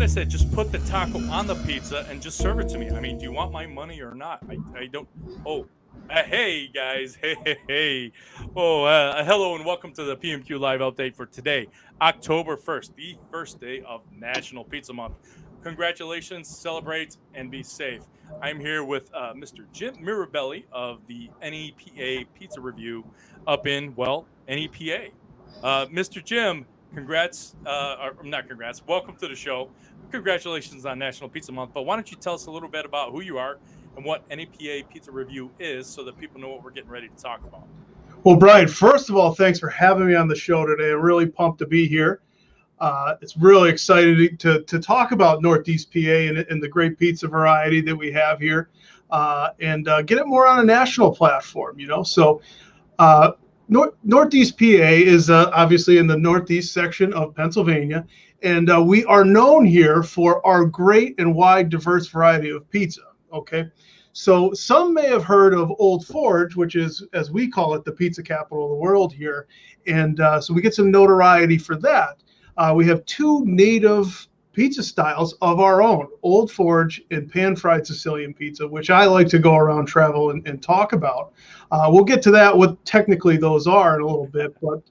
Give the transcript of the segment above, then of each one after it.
I said, just put the taco on the pizza and just serve it to me. I mean, do you want my money or not? I don't. Oh, hey guys, hey. Oh, hello and welcome to the PMQ live update for today, October 1st, the first day of National Pizza Month. Congratulations, celebrate, and be safe. I'm here with Mr. Jim Mirabelli of the N.E.P.A. Pizza Review up in, well, N.E.P.A. Mr. Jim, congrats, or not congrats, welcome to the show. Congratulations on National Pizza Month. But why don't you tell us a little bit about who you are and what N.E.P.A. Pizza Review is so that people know what we're getting ready to talk about? Well, Brian, first of all, thanks for having me on the show today. I'm really pumped to be here. It's really exciting to talk about Northeast PA and the great pizza variety that we have here, and get it more on a national platform, you know. So Northeast PA is obviously in the northeast section of Pennsylvania, and we are known here for our great and wide, diverse variety of pizza, okay? So some may have heard of Old Forge, which is, as we call it, the pizza capital of the world here, and so we get some notoriety for that. We have two native pizza styles of our own, Old Forge and pan-fried Sicilian pizza, which I like to go around, travel, and talk about. We'll get to that, what technically those are in a little bit, but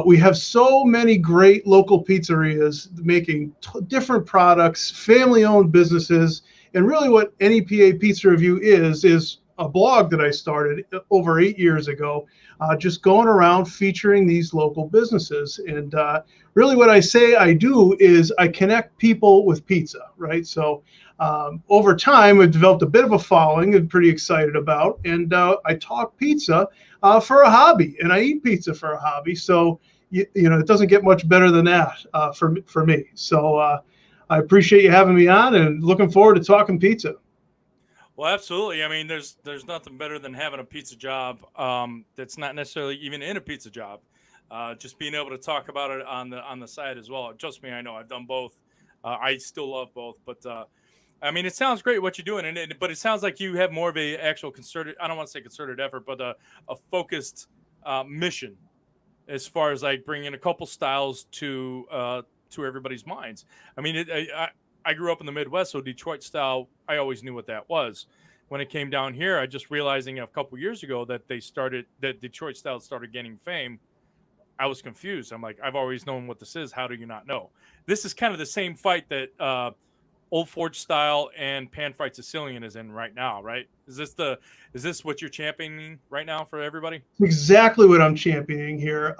we have so many great local pizzerias making different products, family-owned businesses, and really what N.E.P.A. Pizza Review is a blog that I started over 8 years ago, just going around featuring these local businesses. And really what I say I do is I connect people with pizza, right? So over time, I've developed a bit of a following I'm pretty excited about. And I talk pizza for a hobby, and I eat pizza for a hobby. So, you know, it doesn't get much better than that for me. So I appreciate you having me on and looking forward to talking pizza. Well, absolutely. I mean, there's nothing better than having a pizza job that's not necessarily even in a pizza job. Just being able to talk about it on the side as well. Trust me, I know I've done both. I still love both, but I mean, it sounds great what you're doing, but it sounds like you have more of a actual concerted. I don't want to say concerted effort, but a focused mission as far as like bringing a couple styles to everybody's minds. I mean, I grew up in the Midwest, so Detroit style, I always knew what that was. When it came down here, I just realizing a couple years ago that Detroit style started gaining fame. I was confused. I'm like, I've always known what this is. How do you not know? This is kind of the same fight that Old Forge style and pan-fried Sicilian is in right now, right? Is this what you're championing right now for everybody? Exactly what I'm championing here.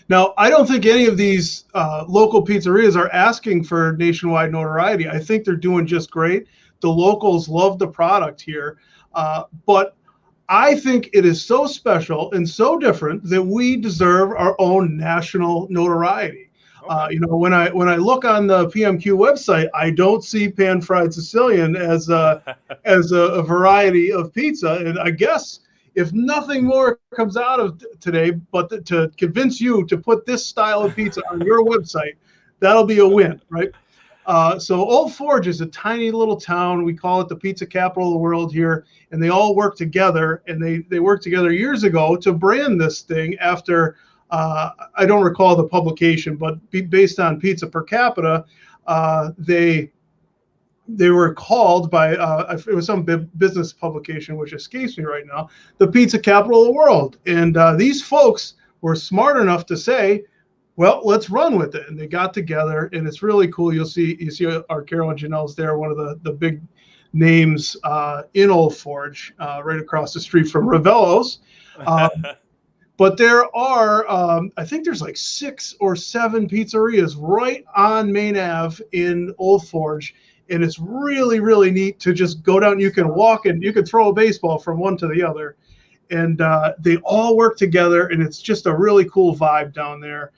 Now, I don't think any of these local pizzerias are asking for nationwide notoriety. I think they're doing just great. The locals love the product here, but I think it is so special and so different that we deserve our own national notoriety. Okay. You know, when I look on the PMQ website, I don't see pan-fried Sicilian as a variety of pizza. And I guess if nothing more comes out of today, but to convince you to put this style of pizza on your website, that'll be a win, right? So Old Forge is a tiny little town. We call it the pizza capital of the world here, and they all work together. And they worked together years ago to brand this thing after. I don't recall the publication, but based on pizza per capita, they were called by it was some business publication which escapes me right now, the pizza capital of the world. And these folks were smart enough to say, well, let's run with it. And they got together, and it's really cool. You see our Carol and Janelle's there, one of the big names in Old Forge, right across the street from Ravello's. But there are, I think there's like 6 or 7 pizzerias right on Main Ave in Old Forge. And it's really, really neat to just go down. You can walk and you can throw a baseball from one to the other. And they all work together, and it's just a really cool vibe down there.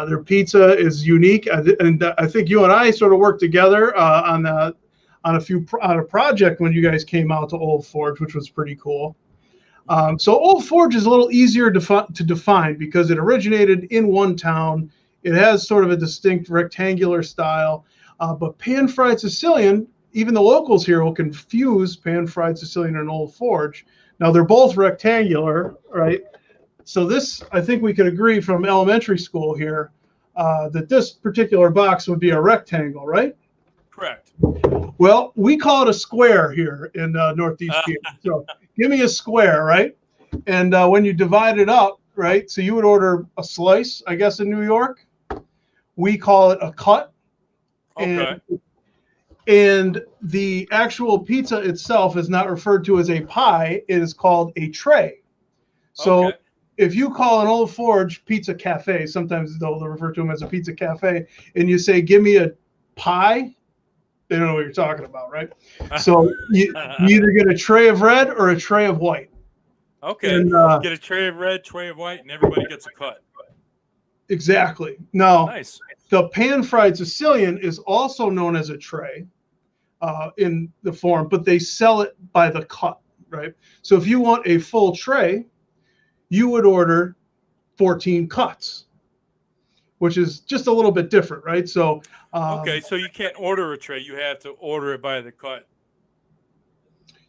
Their pizza is unique. And I think you and I sort of worked together on a project when you guys came out to Old Forge, which was pretty cool. So Old Forge is a little easier to define because it originated in one town. It has sort of a distinct rectangular style, but pan-fried Sicilian, even the locals here will confuse pan-fried Sicilian and Old Forge. Now they're both rectangular, right? So this, I think we could agree from elementary school here, that this particular box would be a rectangle, right? Correct. Well, we call it a square here in Northeast PA. So give me a square, right? And when you divide it up, right? So you would order a slice, I guess, in New York. We call it a cut. Okay. And the actual pizza itself is not referred to as a pie. It is called a tray. So Okay. if you call an Old Forge pizza cafe, sometimes they'll refer to them as a pizza cafe, and you say, give me a pie, they don't know what you're talking about, right? So you either get a tray of red or a tray of white. Okay. And, get a tray of red, tray of white, and everybody gets a cut. Exactly. Now, Nice. the pan-fried Sicilian is also known as a tray in the form, but they sell it by the cut, right? So if you want a full tray, you would order 14 cuts, which is just a little bit different, right? So okay, so you can't order a tray; you have to order it by the cut.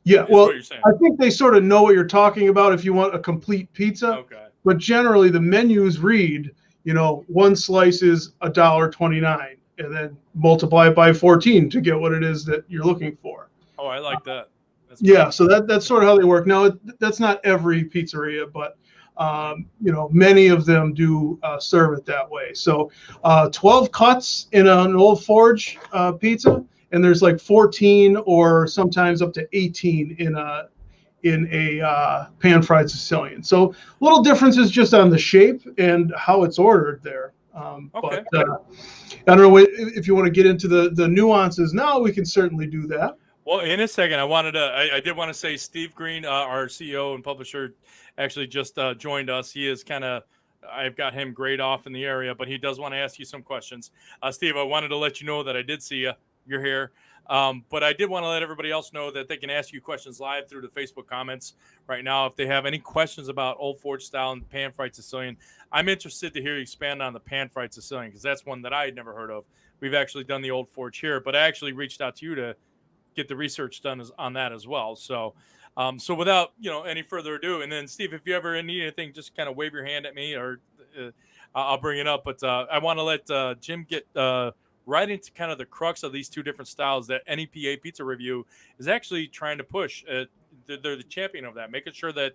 Yeah, well, What you're saying. I think they sort of know what you're talking about if you want a complete pizza. Okay. But generally, the menus read, one slice is $1.29, and then multiply it by 14 to get what it is that you're looking for. Oh, I like that. Yeah, so that's sort of how they work. Now, that's not every pizzeria, but many of them do serve it that way. So 12 cuts in an Old Forge pizza, and there's like 14 or sometimes up to 18 in a pan-fried Sicilian. So little differences just on the shape and how it's ordered there. Okay. But I don't know if you want to get into the nuances now. We can certainly do that. Well, in a second, I did want to say Steve Green, our CEO and publisher, actually just joined us. He is I've got him grayed off in the area, but he does want to ask you some questions. Steve, I wanted to let you know that I did see you. You're here. But I did want to let everybody else know that they can ask you questions live through the Facebook comments right now. If they have any questions about Old Forge style and pan-fried Sicilian, I'm interested to hear you expand on the pan-fried Sicilian because that's one that I had never heard of. We've actually done the Old Forge here, but I actually reached out to you to get the research done on that as well. So without any further ado, and then Steve, if you ever need anything, just kind of wave your hand at me or I'll bring it up. But I want to let Jim get right into kind of the crux of these two different styles that N.E.P.A. Pizza Review is actually trying to push. They're the champion of that, making sure that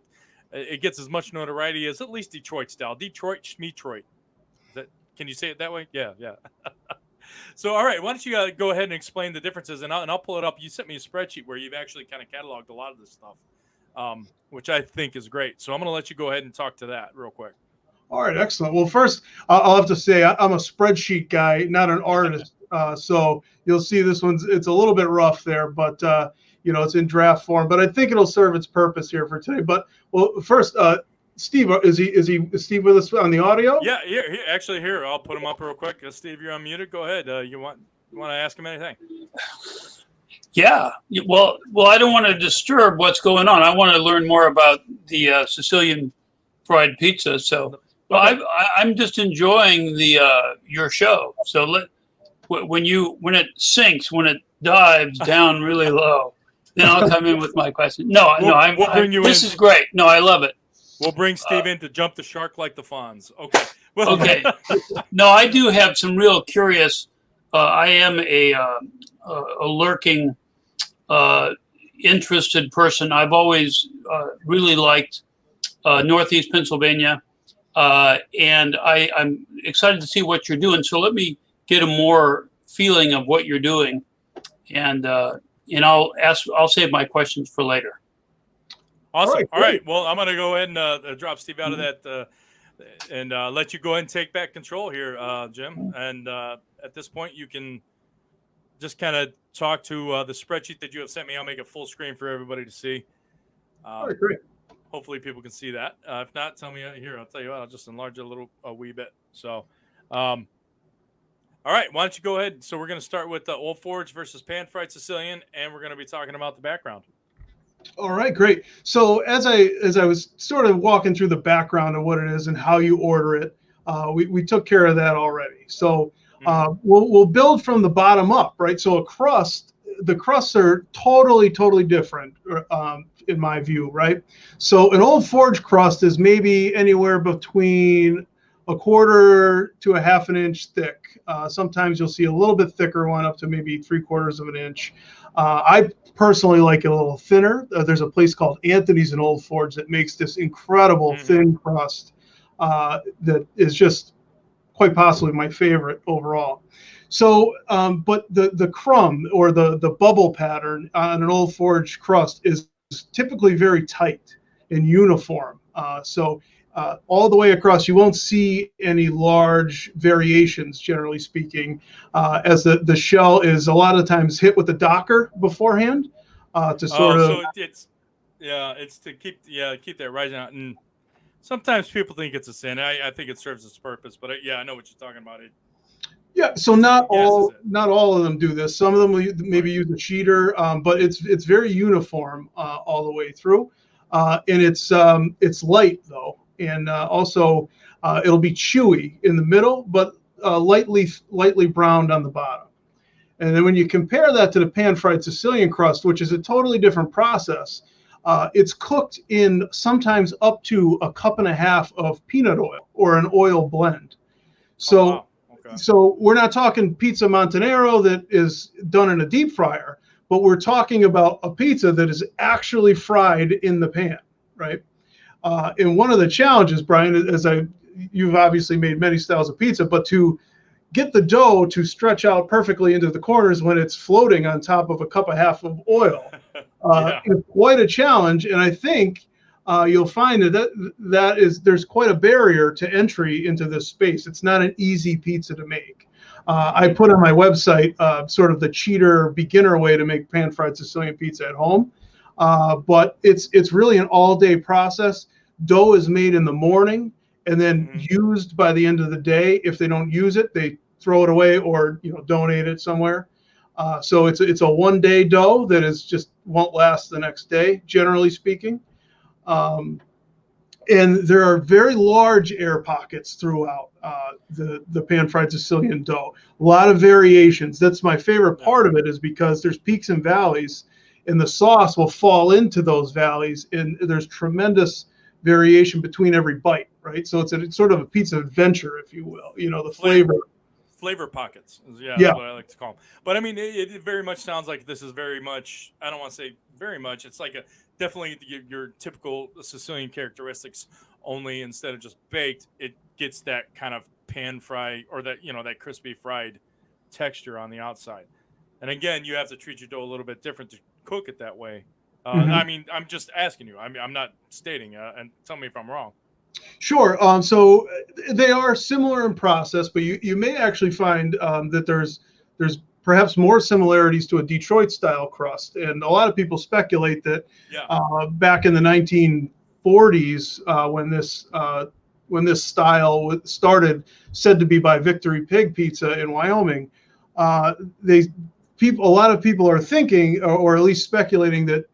it gets as much notoriety as at least Detroit style. Detroit Schmetroit. Can you say it that way? Yeah. So, all right, why don't you go ahead and explain the differences, and I'll pull it up. You sent me a spreadsheet where you've actually kind of cataloged a lot of this stuff, which I think is great. So I'm going to let you go ahead and talk to that real quick. All right, excellent. Well, first, I'll have to say I'm a spreadsheet guy, not an artist. So you'll see it's a little bit rough there, but, it's in draft form. But I think it'll serve its purpose here for today. But, well, first, Steve, is Steve with us on the audio? Yeah, actually, here, I'll put him up real quick. Steve, you're unmuted. Go ahead. You want to ask him anything? Yeah. Well, I don't want to disturb what's going on. I want to learn more about the Sicilian fried pizza. So, well, I'm just enjoying your show. So when it sinks, when it dives down really low, then I'll come in with my question. We'll bring you in. This is great. No, I love it. We'll bring Steve in to jump the shark like the Fonz. Okay. Well, okay. No, I do have some real curious. I am a lurking, interested person. I've always really liked Northeast Pennsylvania, and I'm excited to see what you're doing. So let me get a more feeling of what you're doing, and I'll save my questions for later. Awesome. All right. Well, I'm going to go ahead and drop Steve out of that and let you go ahead and take back control here, Jim. And at this point, you can just kind of talk to the spreadsheet that you have sent me. I'll make it full screen for everybody to see. All right, great. Hopefully people can see that. If not, tell me here. I'll tell you what, I'll just enlarge it a wee bit. So, all right. Why don't you go ahead? So we're going to start with the Old Forge versus pan-fried Sicilian, and we're going to be talking about the background. All right, great. So as I was sort of walking through the background of what it is and how you order it, we took care of that already. So we'll build from the bottom up, right? So the crusts are totally different in my view, right? So an Old Forge crust is maybe anywhere between a quarter to a half an inch thick. Sometimes you'll see a little bit thicker one up to maybe 3/4 of an inch. I personally like it a little thinner. There's a place called Anthony's in Old Forge that makes this incredible thin crust that is just quite possibly my favorite overall. So, but the crumb or the bubble pattern on an Old Forge crust is typically very tight and uniform. So all the way across, you won't see any large variations, generally speaking, as the shell is a lot of times hit with a docker beforehand to sort of. So it's to keep that rising out. And sometimes people think it's a sin. I think it serves its purpose, but I know what you're talking about. Yeah, so not all of them do this. Some of them will maybe use a cheater, but it's very uniform all the way through, and it's light though, and also it'll be chewy in the middle, but lightly browned on the bottom. And then when you compare that to the pan-fried Sicilian crust, which is a totally different process, it's cooked in sometimes up to 1.5 cups of peanut oil or an oil blend. So. Oh, wow. So we're not talking pizza Montanero that is done in a deep fryer, but we're talking about a pizza that is actually fried in the pan, right? And one of the challenges, Brian, you've obviously made many styles of pizza, but to get the dough to stretch out perfectly into the corners when it's floating on top of 1.5 cups of oil is quite a challenge. And I think you'll find there's quite a barrier to entry into this space. It's not an easy pizza to make. I put on my website sort of the cheater beginner way to make pan-fried Sicilian pizza at home, but it's really an all-day process. Dough is made in the morning and then used by the end of the day. If they don't use it, they throw it away or donate it somewhere. So it's a one-day dough that won't last the next day, generally speaking. And there are very large air pockets throughout the pan-fried Sicilian dough. A lot of variations. That's my favorite part of it, is because there's peaks and valleys, and the sauce will fall into those valleys, and there's tremendous variation between every bite, right? So it's sort of a pizza adventure, if you will. The flavor pockets. That's what I like to call them. But I mean, it very much sounds like this is very much, I don't want to say very much, it's like definitely your typical Sicilian characteristics, only instead of just baked, it gets that kind of pan fry or that, that crispy fried texture on the outside. And again, you have to treat your dough a little bit different to cook it that way. I mean, I'm just asking you. I'm not stating, and tell me if I'm wrong. Sure. So they are similar in process, but you may actually find that there's perhaps more similarities to a Detroit style crust. And a lot of people speculate that back in the 1940s, when this style started, said to be by Victory Pig Pizza in Wyoming, a lot of people are thinking, or at least speculating, that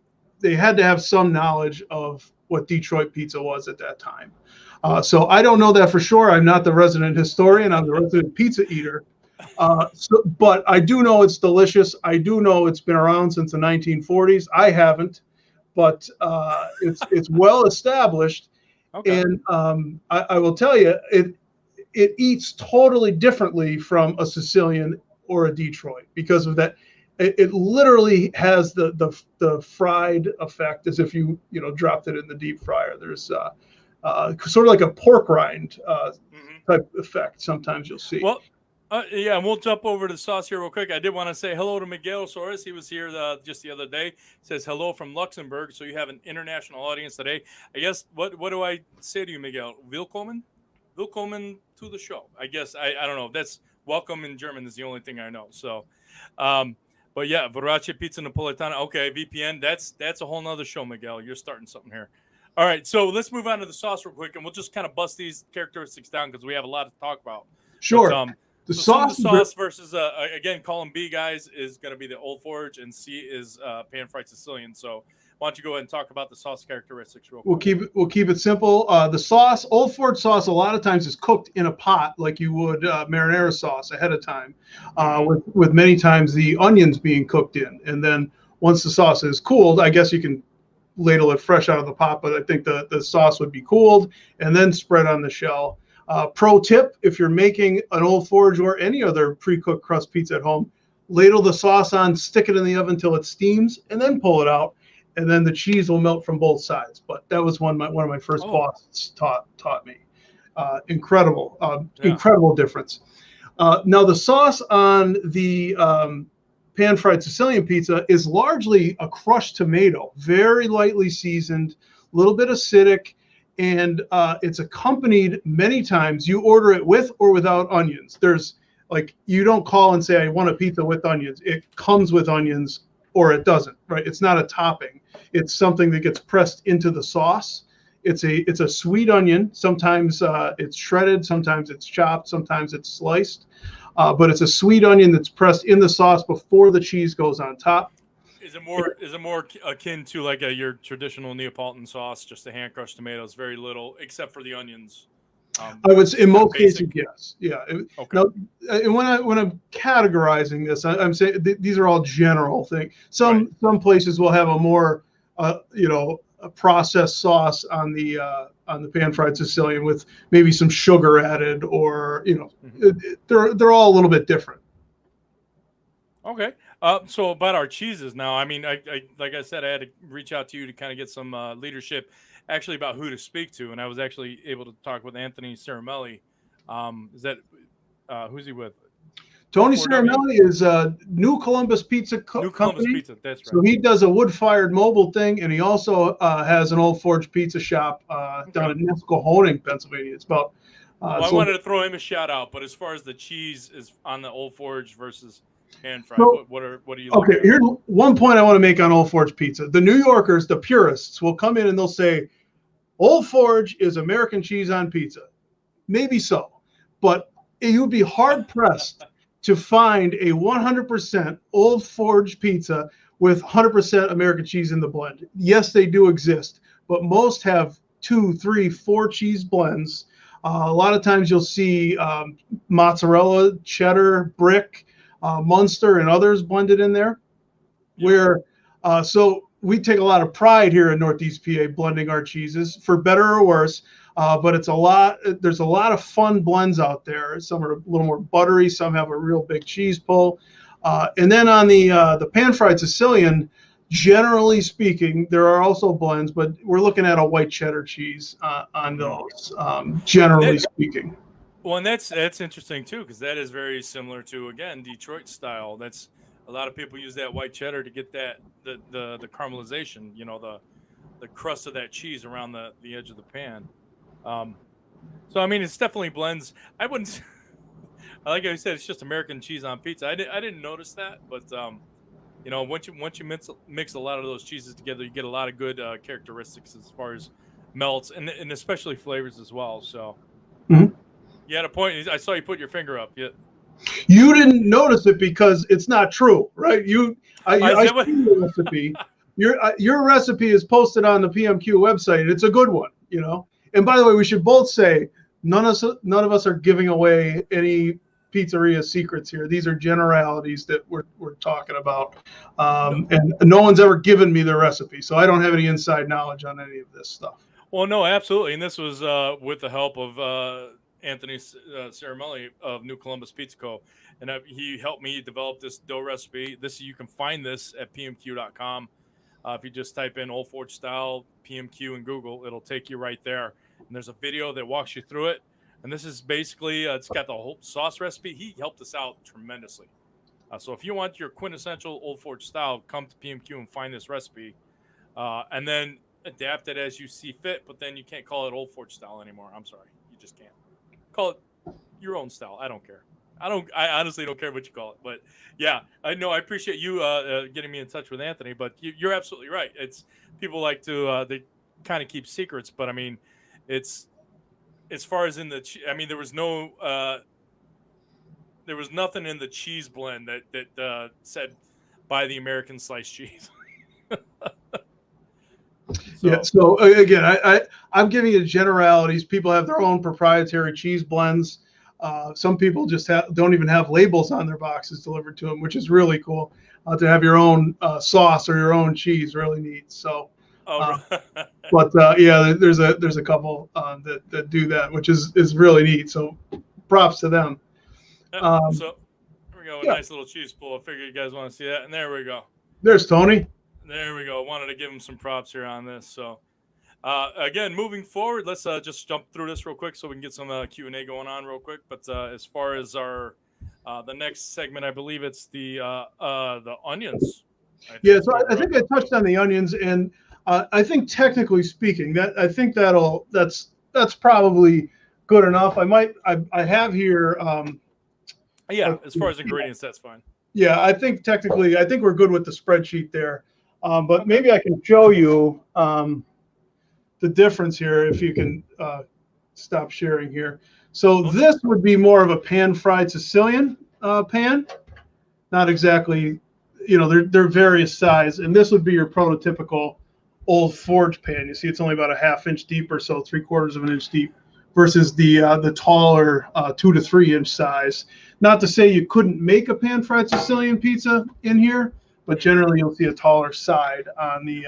they had to have some knowledge of what Detroit pizza was at that time. So I don't know that for sure. I'm not the resident historian. I'm the resident pizza eater. But I do know it's delicious. I do know it's been around since the 1940s. I haven't, but it's well established. Okay. And I will tell you, it eats totally differently from a Sicilian or a Detroit because of that. It literally has the fried effect, as if you dropped it in the deep fryer. There's sort of like a pork rind type effect. Sometimes you'll see. Well, and we'll jump over to the sauce here real quick. I did want to say hello to Miguel Soares. He was here just the other day. He says hello from Luxembourg. So you have an international audience today. I guess what do I say to you, Miguel? Willkommen to the show. I guess I don't know. That's welcome in German is the only thing I know. So, but yeah, Verace Pizza Napoletana. Okay, VPN. That's a whole nother show, Miguel. You're starting something here. All right, so let's move on to the sauce real quick, and we'll just kind of bust these characteristics down because we have a lot to talk about. Sure. But, the sauce versus again, column B, guys, is going to be the Old Forge, and C is pan-fried Sicilian. So why don't you go ahead and talk about the sauce characteristics real quick? We'll keep it simple. The sauce, Old Forge sauce, a lot of times is cooked in a pot like you would marinara sauce ahead of time, with many times the onions being cooked in, and then once the sauce is cooled, I guess you can ladle it fresh out of the pot, but I think the sauce would be cooled and then spread on the shell. Pro tip, if you're making an Old Forge or any other pre-cooked crust pizza at home, ladle the sauce on, stick it in the oven until it steams, and then pull it out, and then the cheese will melt from both sides. But that was one of my first bosses taught me. Incredible difference. Now the sauce on the pan-fried Sicilian pizza is largely a crushed tomato, very lightly seasoned, a little bit acidic, and it's accompanied many times. You order it with or without onions. There's like, you don't call and say, I want a pizza with onions. It comes with onions or it doesn't, right? It's not a topping. It's something that gets pressed into the sauce. It's a sweet onion. Sometimes it's shredded, sometimes it's chopped, sometimes it's sliced. But it's a sweet onion that's pressed in the sauce before the cheese goes on top. Is it more akin to like your traditional Neapolitan sauce, just the hand crushed tomatoes, very little, except for the onions? I would say in most cases, yes. Yeah. Okay. Now, and when I'm categorizing this, I'm saying these are all general things. Some places will have a more a processed sauce on the pan fried Sicilian with maybe some sugar added, or they're all a little bit different. Okay. So about our cheeses now, I mean, I like I said, I had to reach out to you to kind of get some leadership actually about who to speak to, and I was actually able to talk with Anthony Ceramelli. Is that who's he with? Tony Ceramelli is New Columbus Pizza Company. Pizza, that's right. So he does a wood-fired mobile thing, and he also has an Old Forge pizza shop down in Nesquehoning, Pennsylvania. It's about. I wanted to throw him a shout out, but as far as the cheese is on the Old Forge versus pan fried, what are you? Okay, here's one point I want to make on Old Forge pizza. The New Yorkers, the purists, will come in and they'll say, Old Forge is American cheese on pizza. Maybe so, but you would be hard pressed to find a 100% Old Forge pizza with 100% American cheese in the blend. Yes, they do exist, but most have 2, 3, 4 cheese blends. A lot of times you'll see mozzarella, cheddar, brick, Munster, and others blended in there. So we take a lot of pride here in Northeast PA blending our cheeses, for better or worse. But it's there's a lot of fun blends out there. Some are a little more buttery, some have a real big cheese pull. And then on the pan-fried Sicilian, generally speaking, there are also blends, but we're looking at a white cheddar cheese on those, generally speaking. Well, and that's interesting too, because that is very similar to, again, Detroit style. That's a lot of people use that white cheddar to get that the caramelization, the crust of that cheese around the edge of the pan. So I mean, it's definitely blends. I wouldn't, like I said, it's just American cheese on pizza. I didn't notice that, but once you mix a lot of those cheeses together, you get a lot of good characteristics as far as melts and especially flavors as well. So you had a point. I saw you put your finger up. Yeah. You didn't notice it because it's not true, right? I see your recipe. Your recipe is posted on the PMQ website. It's a good one, And by the way, we should both say none of us are giving away any pizzeria secrets here. These are generalities that we're talking about, and no one's ever given me the recipe, so I don't have any inside knowledge on any of this stuff. Well, no, absolutely, and this was with the help of Anthony Ceramelli of New Columbus Pizza Co. And he helped me develop this dough recipe. You can find this at PMQ.com. If you just type in Old Forge style PMQ in Google, it'll take you right there. And there's a video that walks you through it. And this is basically, it's got the whole sauce recipe. He helped us out tremendously. So if you want your quintessential Old Forge style, come to PMQ and find this recipe. And then adapt it as you see fit. But then you can't call it Old Forge style anymore. I'm sorry. You just can't. Call it your own style. I don't care. I honestly don't care what you call it. But yeah, I know I appreciate you getting me in touch with Anthony. But you're absolutely right. It's people like to they kind of keep secrets. But I mean, it's as far as in I mean, there was nothing in the cheese blend that said buy the American sliced cheese. So again, I'm giving you generalities. People have their own proprietary cheese blends. Some people just don't even have labels on their boxes delivered to them, which is really cool. To have your own sauce or your own cheese, really neat. So Oh, But yeah, there's a couple that do that, which is really neat. So props to them. yep. So here we go. A Yeah, nice little cheese pull. I figure you guys want to see that. And there we go. there's Tony. There we go. Wanted to give him some props here on this. So again, moving forward, let's just jump through this real quick so we can get some Q&A going on real quick. But as far as our the next segment, I believe it's the onions. Yeah, so I think I touched on the onions, and I think technically speaking, that's probably good enough. I have here. Yeah, as far as ingredients, that's fine. Yeah, I think we're good with the spreadsheet there. But maybe I can show you the difference here if you can stop sharing here. So this would be more of a pan-fried Sicilian pan, not exactly. They're various size, and this would be your prototypical old forge pan. You see, it's only about a ½ inch deep or so, 3/4 of an inch deep, versus the taller 2 to 3 inch size. Not to say you couldn't make a pan fried Sicilian pizza in here, but generally you'll see a taller side on the.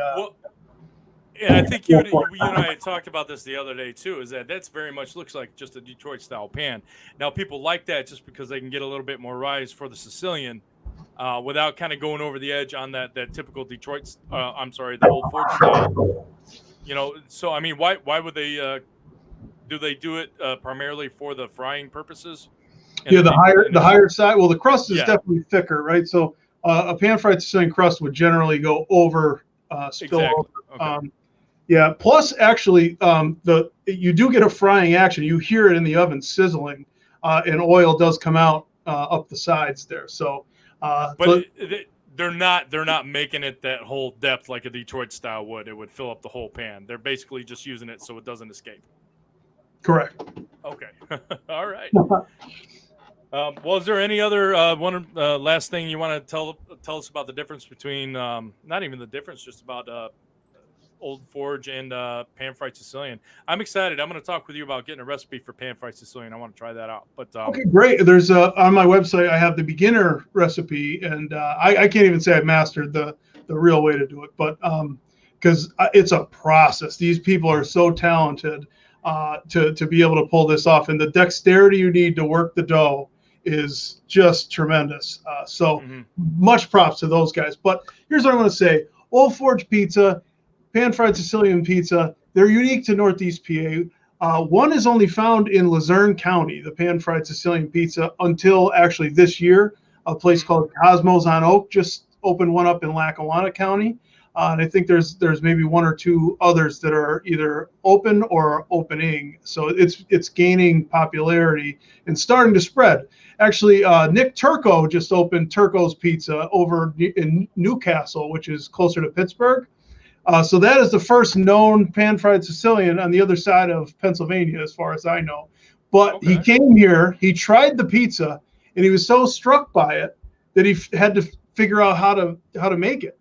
Yeah, I think you and I had talked about this the other day too. Is that's very much looks like just a Detroit style pan. Now people like that just because they can get a little bit more rise for the Sicilian. Without kind of going over the edge on that typical Detroit, the old Ford style. So I mean, why would they do it primarily for the frying purposes? Yeah, the higher side. Well, the crust is definitely thicker, right? So a pan fried Sicilian crust would generally go over, spill over. Okay. Yeah. Plus, actually, you do get a frying action. You hear it in the oven sizzling, and oil does come out up the sides there. So. But they're not making it that whole depth like a Detroit style would. It would fill up the whole pan. They're basically just using it so it doesn't escape. Correct. Okay. All right. Well, is there any other last thing you want to tell us about the difference between not even the difference, just about Old Forge and pan fried Sicilian? I'm excited. I'm going to talk with you about getting a recipe for pan fried Sicilian. I want to try that out. But okay, great. There's on my website I have the beginner recipe, and I can't even say I mastered the real way to do it, but because it's a process. These people are so talented to be able to pull this off, and the dexterity you need to work the dough is just tremendous. So much props to those guys. But here's what I'm going to say: Old Forge Pizza, pan fried Sicilian pizza, they're unique to Northeast PA. One is only found in Luzerne County, the pan fried Sicilian pizza, until actually this year. A place called Cosmos on Oak just opened one up in Lackawanna County. And I think there's maybe 1 or 2 others that are either open or opening. So it's gaining popularity and starting to spread. Actually, Nick Turco just opened Turco's Pizza over in Newcastle, which is closer to Pittsburgh. So that is the first known pan-fried Sicilian on the other side of Pennsylvania, as far as I know. But he came here, he tried the pizza, and he was so struck by it that he had to figure out how to make it.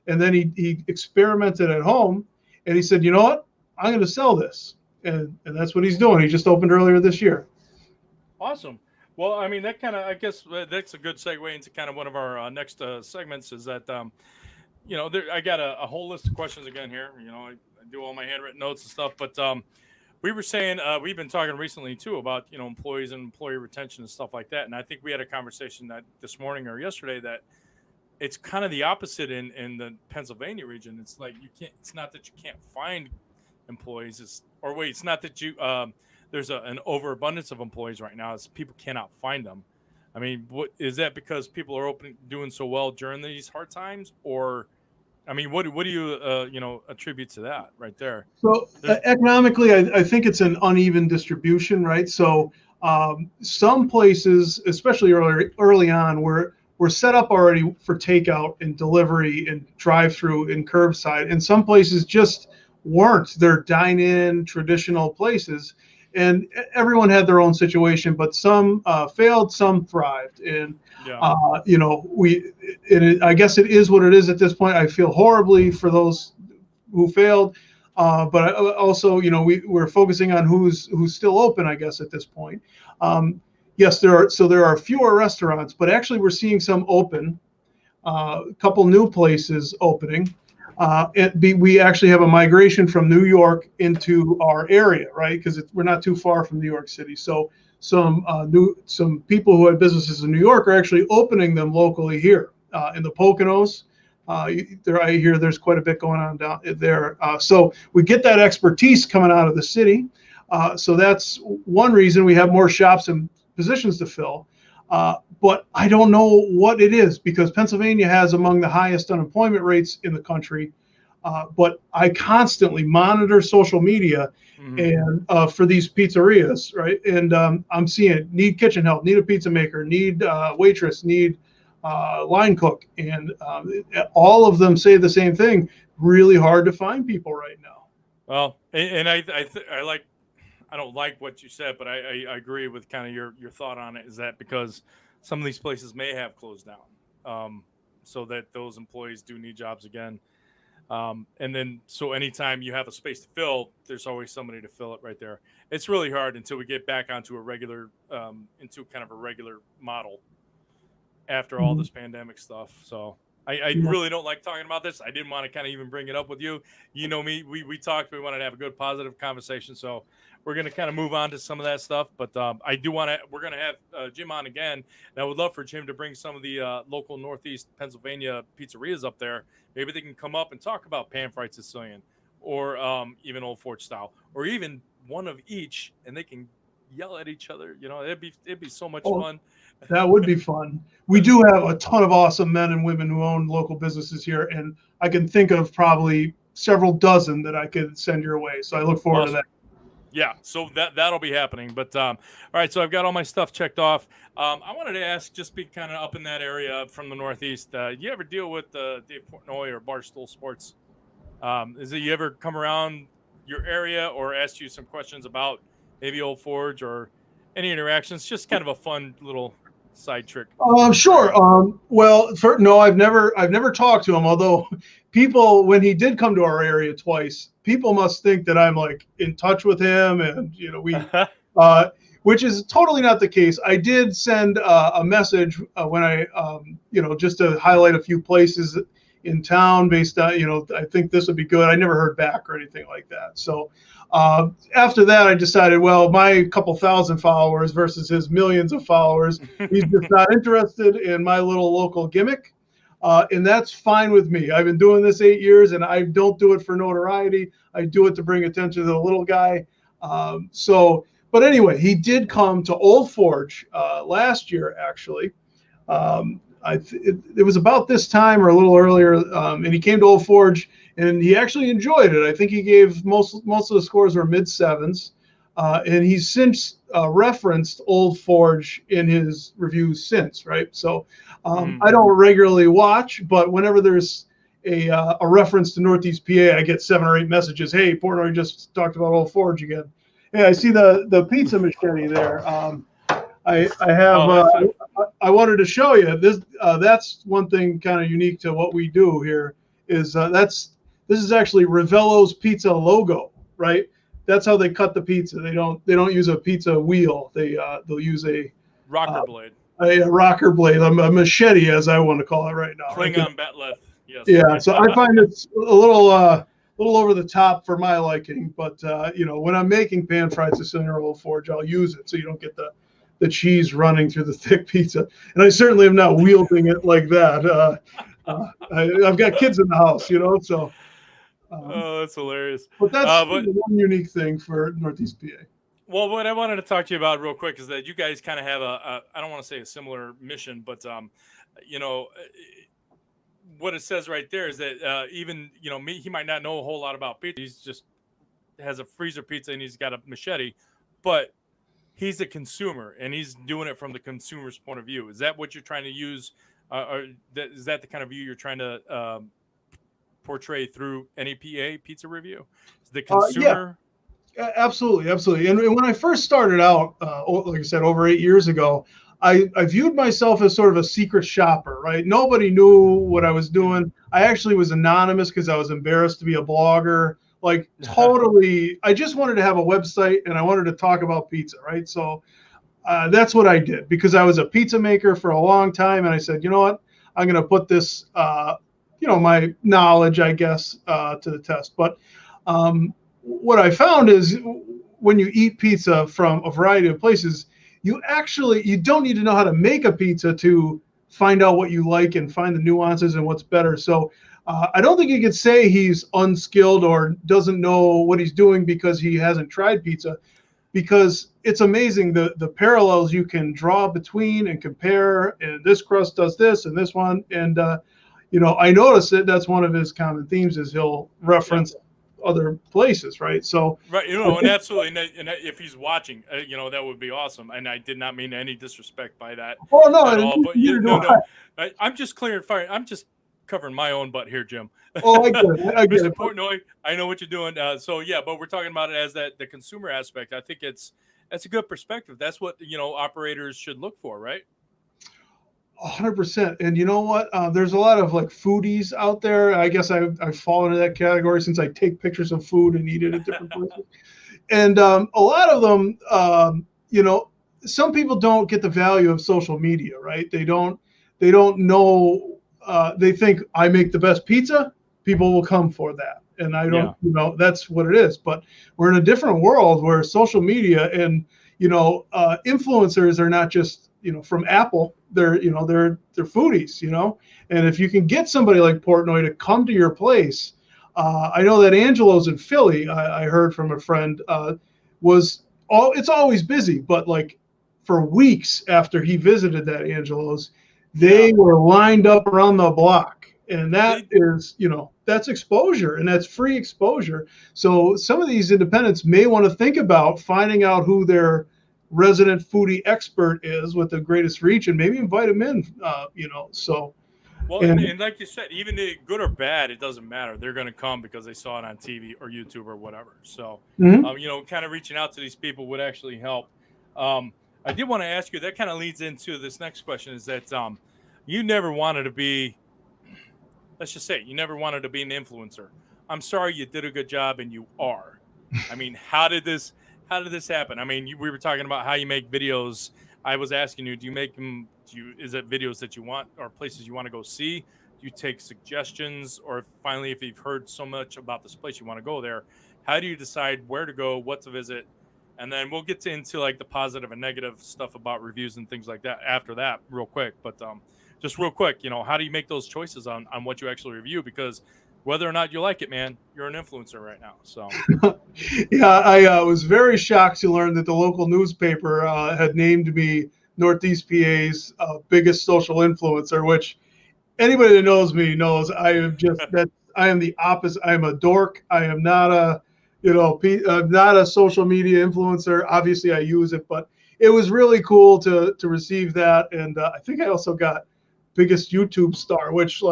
And then he experimented at home, and he said, you know what, I'm going to sell this. And that's what he's doing. He just opened earlier this year. Awesome. Well, I mean, I guess that's a good segue into kind of one of our next segments is that, I got a whole list of questions again here. I do all my handwritten notes and stuff, but we were saying we've been talking recently too about, employees and employee retention and stuff like that. And I think we had a conversation that this morning or yesterday that it's kind of the opposite in the Pennsylvania region. It's like it's not that you can't find employees. It's not that you there's an overabundance of employees right now. It's people cannot find them. I mean, what is that because people are doing so well during these hard times, or I mean, what do you attribute to that right there? So economically, I think it's an uneven distribution, right? So some places, especially early on, were set up already for takeout and delivery and drive-through and curbside, and some places just weren't. They're dine-in traditional places, and everyone had their own situation, but some failed, some thrived, and I guess it is what it is at this point. I feel horribly for those who failed, but also, we're focusing on who's still open, I guess, at this point. Yes, there are fewer restaurants, but actually we're seeing some open, a couple new places opening. We actually have a migration from New York into our area, right? Because we're not too far from New York City. So some people who had businesses in New York are actually opening them locally here in the Poconos. I hear there's quite a bit going on down there. So we get that expertise coming out of the city. So that's one reason we have more shops and positions to fill. But I don't know what it is, because Pennsylvania has among the highest unemployment rates in the country. But I constantly monitor social media and for these pizzerias, right? And I'm seeing need kitchen help, need a pizza maker, need waitress, need line cook, and all of them say the same thing. Really hard to find people right now. Well, and I don't like what you said, but I agree with kind of your thought on it. Is that because some of these places may have closed down, so that those employees do need jobs again. And then, so anytime you have a space to fill, there's always somebody to fill it right there. It's really hard until we get back onto a regular, into kind of a regular model after all this pandemic stuff. So I really don't like talking about this. I didn't want to kind of even bring it up with you. You know me, we talked, we wanted to have a good, positive conversation. So we're going to kind of move on to some of that stuff. But I do want to, we're going to have Jim on again. And I would love for Jim to bring some of the local Northeast Pennsylvania pizzerias up there. Maybe they can come up and talk about pan-fried Sicilian, or even Old Forge style, or even one of each, and they can yell at each other. You know, it'd be so much fun. That would be fun. We do have a ton of awesome men and women who own local businesses here, and I can think of probably several dozen that I could send your way. So I look forward to that. Yeah, so that'll be happening. But all right, so I've got all my stuff checked off. I wanted to ask, just be kind of up in that area from the Northeast. You ever deal with Dave Portnoy or Barstool Sports? Is it you ever come around your area or asked you some questions about maybe Old Forge or any interactions? Just kind of a fun little side trick. Sure. No, I've never talked to him. Although people, when he did come to our area twice, people must think that I'm like in touch with him, and you know, we, which is totally not the case. I did send a message when I, just to highlight a few places in town based on, I think this would be good. I never heard back or anything like that. So after that, I decided, well, my couple thousand followers versus his millions of followers, he's just not interested in my little local gimmick. And that's fine with me. I've been doing this 8 years, and I don't do it for notoriety. I do it to bring attention to the little guy. But anyway, he did come to Old Forge last year, actually. It was about this time or a little earlier, and he came to Old Forge, and he actually enjoyed it. I think he gave most of the scores were mid-sevens, and he's since referenced Old Forge in his reviews since, right? So I don't regularly watch, but whenever there's a reference to Northeast PA, I get 7 or 8 messages. Hey, Portnoy just talked about Old Forge again. Yeah, I see the pizza machete there. I have. I wanted to show you this. That's one thing kind of unique to what we do here. Is this is actually Ravello's pizza logo, right? That's how they cut the pizza. They don't use a pizza wheel. They'll use a rocker blade. A rocker blade, a machete, as I want to call it right now. Klingon Batleth. Yes. Yeah. So I find it's a little over the top for my liking, but when I'm making pan fried Sicilian or Old Forge, I'll use it so you don't get the cheese running through the thick pizza. And I certainly am not wielding it like that. I've got kids in the house, so. Oh, that's hilarious. But that's one unique thing for Northeast PA. Well, what I wanted to talk to you about real quick is that you guys kind of have I don't want to say a similar mission, but, what it says right there is that even, he might not know a whole lot about pizza. He's just has a freezer pizza and he's got a machete, but he's a consumer and he's doing it from the consumer's point of view. Is that what you're trying to use? Or is that the kind of view you're trying to portray through N.E.P.A. pizza review? Is the consumer? Yeah, absolutely. And when I first started out, like I said, over 8 years ago, I viewed myself as sort of a secret shopper, right? Nobody knew what I was doing. I actually was anonymous because I was embarrassed to be a blogger. Like totally, I just wanted to have a website and I wanted to talk about pizza, right? So that's what I did because I was a pizza maker for a long time. And I said, you know what? I'm going to put this my knowledge, I guess, to the test. But what I found is when you eat pizza from a variety of places, you don't need to know how to make a pizza to find out what you like and find the nuances and what's better. So I don't think you could say he's unskilled or doesn't know what he's doing because he hasn't tried pizza, because it's amazing the parallels you can draw between and compare, and this crust does this and this one. And I noticed that's one of his common themes is he'll reference other places, right? So right, and absolutely, and if he's watching, that would be awesome. And I did not mean any disrespect by that at all. But I'm just clearing fire. I'm just covering my own butt here, Jim. Oh, I get it. I get Mr. it. Portnoy, I know what you're doing. But we're talking about it as the consumer aspect. I think that's a good perspective. That's what operators should look for, right? 100%. And you know what? There's a lot of like foodies out there. I guess I've fallen into that category since I take pictures of food and eat it at different places. And a lot of them, some people don't get the value of social media, right? They don't know. They think I make the best pizza, people will come for that. And I don't, that's what it is. But we're in a different world where social media and, influencers are not just, from Apple, they're foodies, and if you can get somebody like Portnoy to come to your place, I know that Angelo's in Philly, I heard from a friend, it's always busy, but like for weeks after he visited that Angelo's, they were lined up around the block. And that is, that's exposure, and that's free exposure. So some of these independents may want to think about finding out who their resident foodie expert is with the greatest reach, and maybe invite him in, so. Well, and like you said, even good or bad, it doesn't matter. They're going to come because they saw it on TV or YouTube or whatever. So, kind of reaching out to these people would actually help. I did want to ask you, that kind of leads into this next question, is that you never wanted to be, let's just say, you never wanted to be an influencer. I'm sorry, you did a good job and you are. I mean, how did this happen? I mean, we were talking about how you make videos. I was asking you, do you make them? Is it videos that you want or places you want to go see? Do you take suggestions, or finally, if you've heard so much about this place, you want to go there? How do you decide where to go, what to visit? And then we'll get into like the positive and negative stuff about reviews and things like that after that, real quick. But just real quick, how do you make those choices on what you actually review? Because whether or not you like it, man, you're an influencer right now. So, yeah, I was very shocked to learn that the local newspaper had named me Northeast PA's biggest social influencer, which anybody that knows me knows I am I am the opposite. I am a dork. I am not not a social media influencer. Obviously, I use it, but it was really cool to receive that. And I think I also got biggest YouTube star, which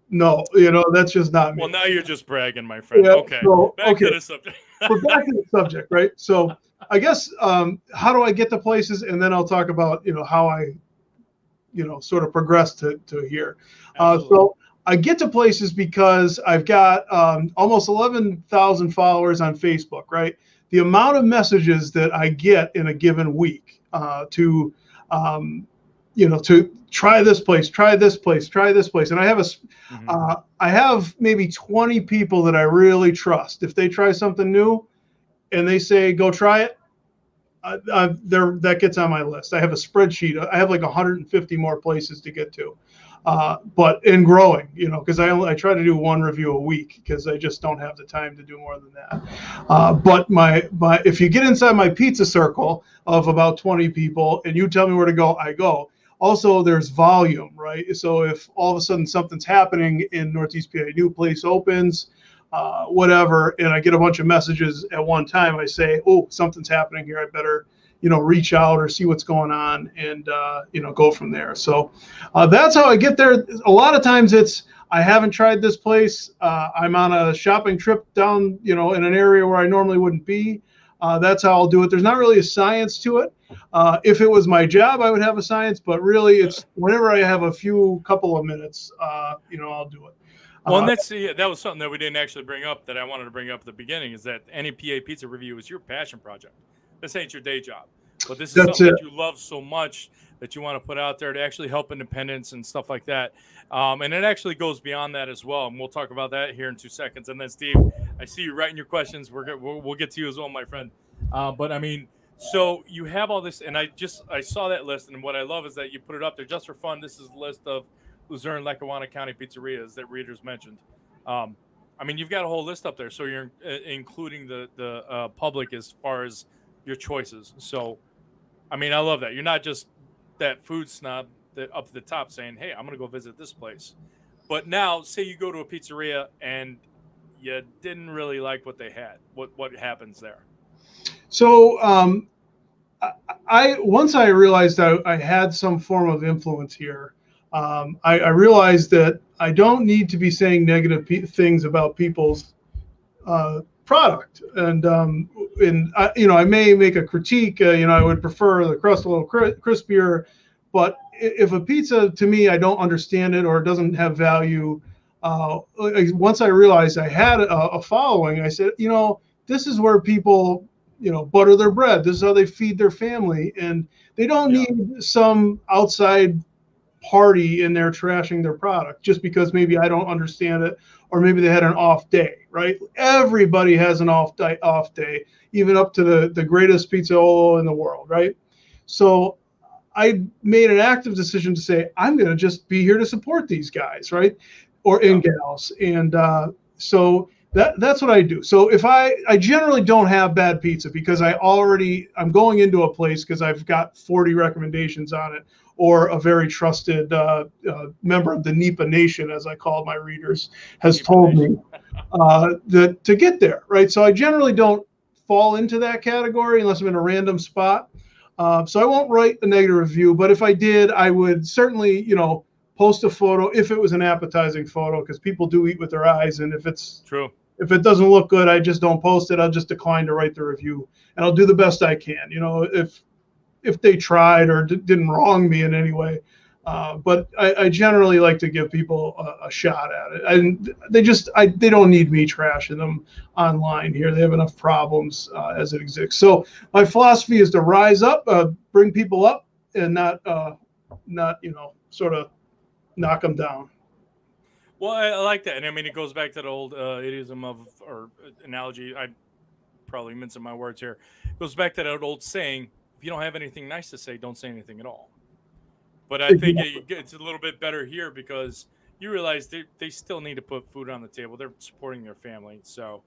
no, that's just not me. Well, now you're just bragging, my friend. Yeah, okay. Back to the subject. We're back to the subject, right? So I guess how do I get to places, and then I'll talk about how I sort of progress to here. So I get to places because I've got almost 11,000 followers on Facebook, right? The amount of messages that I get in a given week to try this place, try this place, try this place. And I have I have maybe 20 people that I really trust. If they try something new and they say, go try it, that gets on my list. I have a spreadsheet. I have like 150 more places to get to, but in growing, because I try to do one review a week because I just don't have the time to do more than that. But if you get inside my pizza circle of about 20 people and you tell me where to go, I go. Also, there's volume, right? So if all of a sudden something's happening in Northeast PA, new place opens, whatever, and I get a bunch of messages at one time, I say, oh, something's happening here. I better, reach out or see what's going on and, go from there. So that's how I get there. A lot of times I haven't tried this place. I'm on a shopping trip down, in an area where I normally wouldn't be. That's how I'll do it. There's not really a science to it. If it was my job, I would have a science, but really it's whenever I have a couple of minutes, I'll do it. Well, and that was something that we didn't actually bring up that I wanted to bring up at the beginning, is that N.E.P.A. pizza review is your passion project. This ain't your day job. but this is That's something it. that you love so much that you want to put out there to actually help independents and stuff like that. And it actually goes beyond that as well. And we'll talk about that here in 2 seconds. And then Steve, I see you writing your questions. We'll get to you as well, my friend. But I mean, so you have all this, and I saw that list, and what I love is that you put it up there just for fun. This is a list of Luzerne, Lackawanna County pizzerias that readers mentioned. I mean, you've got a whole list up there, so you're including the public as far as your choices. So, I mean, I love that. You're not just that food snob that up to the top saying, "Hey, I'm going to go visit this place." But now, say you go to a pizzeria and you didn't really like what they had. What happens there? So I once I realized I had some form of influence here, I realized that I don't need to be saying negative things about people's product, and I may make a critique. I would prefer the crust a little crispier, but if a pizza to me I don't understand it or it doesn't have value, once I realized I had a following, I said, this is where people butter their bread. This is how they feed their family, and they don't need some outside party in there trashing their product just because maybe I don't understand it or maybe they had an off day, right? Everybody has an off day, even up to the greatest pizzaiolo in the world, right? So I made an active decision to say, I'm going to just be here to support these guys, right? Or in gals. And so that's what I do. So if I generally don't have bad pizza because I'm going into a place because I've got 40 recommendations on it, or a very trusted member of the NEPA Nation, as I call my readers, has told me that to get there, right? So I generally don't fall into that category unless I'm in a random spot. So I won't write a negative review, but if I did, I would certainly, post a photo if it was an appetizing photo, because people do eat with their eyes, and if it's true. If it doesn't look good, I just don't post it. I'll just decline to write the review, and I'll do the best I can. If they tried or didn't wrong me in any way. But I generally like to give people a shot at it. And they don't need me trashing them online here. They have enough problems as it exists. So my philosophy is to rise up, bring people up, and not sort of knock them down. Well, I like that. And I mean, it goes back to the old idiom or analogy. I'm probably mincing my words here. It goes back to that old saying, if you don't have anything nice to say, don't say anything at all. But I think it's a little bit better here because you realize they still need to put food on the table. They're supporting their family. So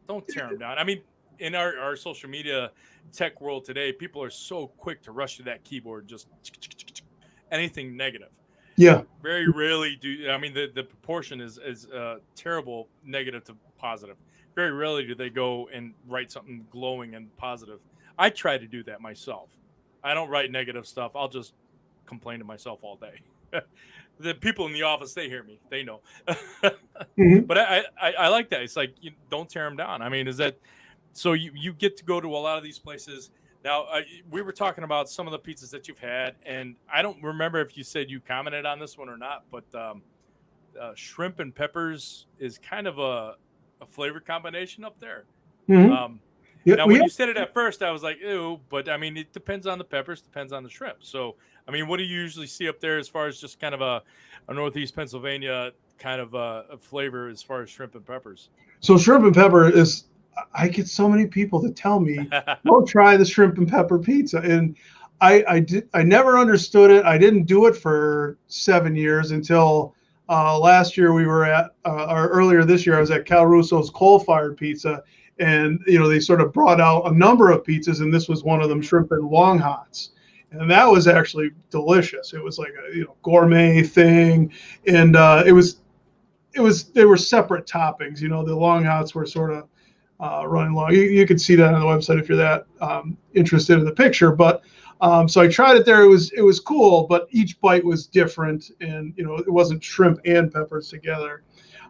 don't tear them down. I mean, in our social media tech world today, people are so quick to rush to that keyboard, just anything negative. Yeah. Very rarely do. I mean, the proportion is terrible, negative to positive. Very rarely do they go and write something glowing and positive. I try to do that myself. I don't write negative stuff. I'll just complain to myself all day. The people in the office, they hear me. They know. Mm-hmm. But I like that. It's like, don't tear them down. I mean, is that so you get to go to a lot of these places. Now, we were talking about some of the pizzas that you've had, and I don't remember if you said you commented on this one or not, but shrimp and peppers is kind of a flavor combination up there. Mm-hmm. Now, when you said it at first, I was like, ew, but I mean, it depends on the peppers, depends on the shrimp. So, I mean, what do you usually see up there as far as just kind of a Northeast Pennsylvania kind of a flavor as far as shrimp and peppers? So shrimp and pepper is, I get so many people to tell me, "Don't try the shrimp and pepper pizza," and I never understood it. I didn't do it for 7 years until last year. We were at or earlier this year, I was at Cal Russo's coal-fired pizza, and they sort of brought out a number of pizzas, and this was one of them, shrimp and long hots, and that was actually delicious. It was like a gourmet thing, and they were separate toppings. The long hots were sort of running long. You can see that on the website if you're that interested in the picture. But so I tried it there. It was cool, but each bite was different, and it wasn't shrimp and peppers together.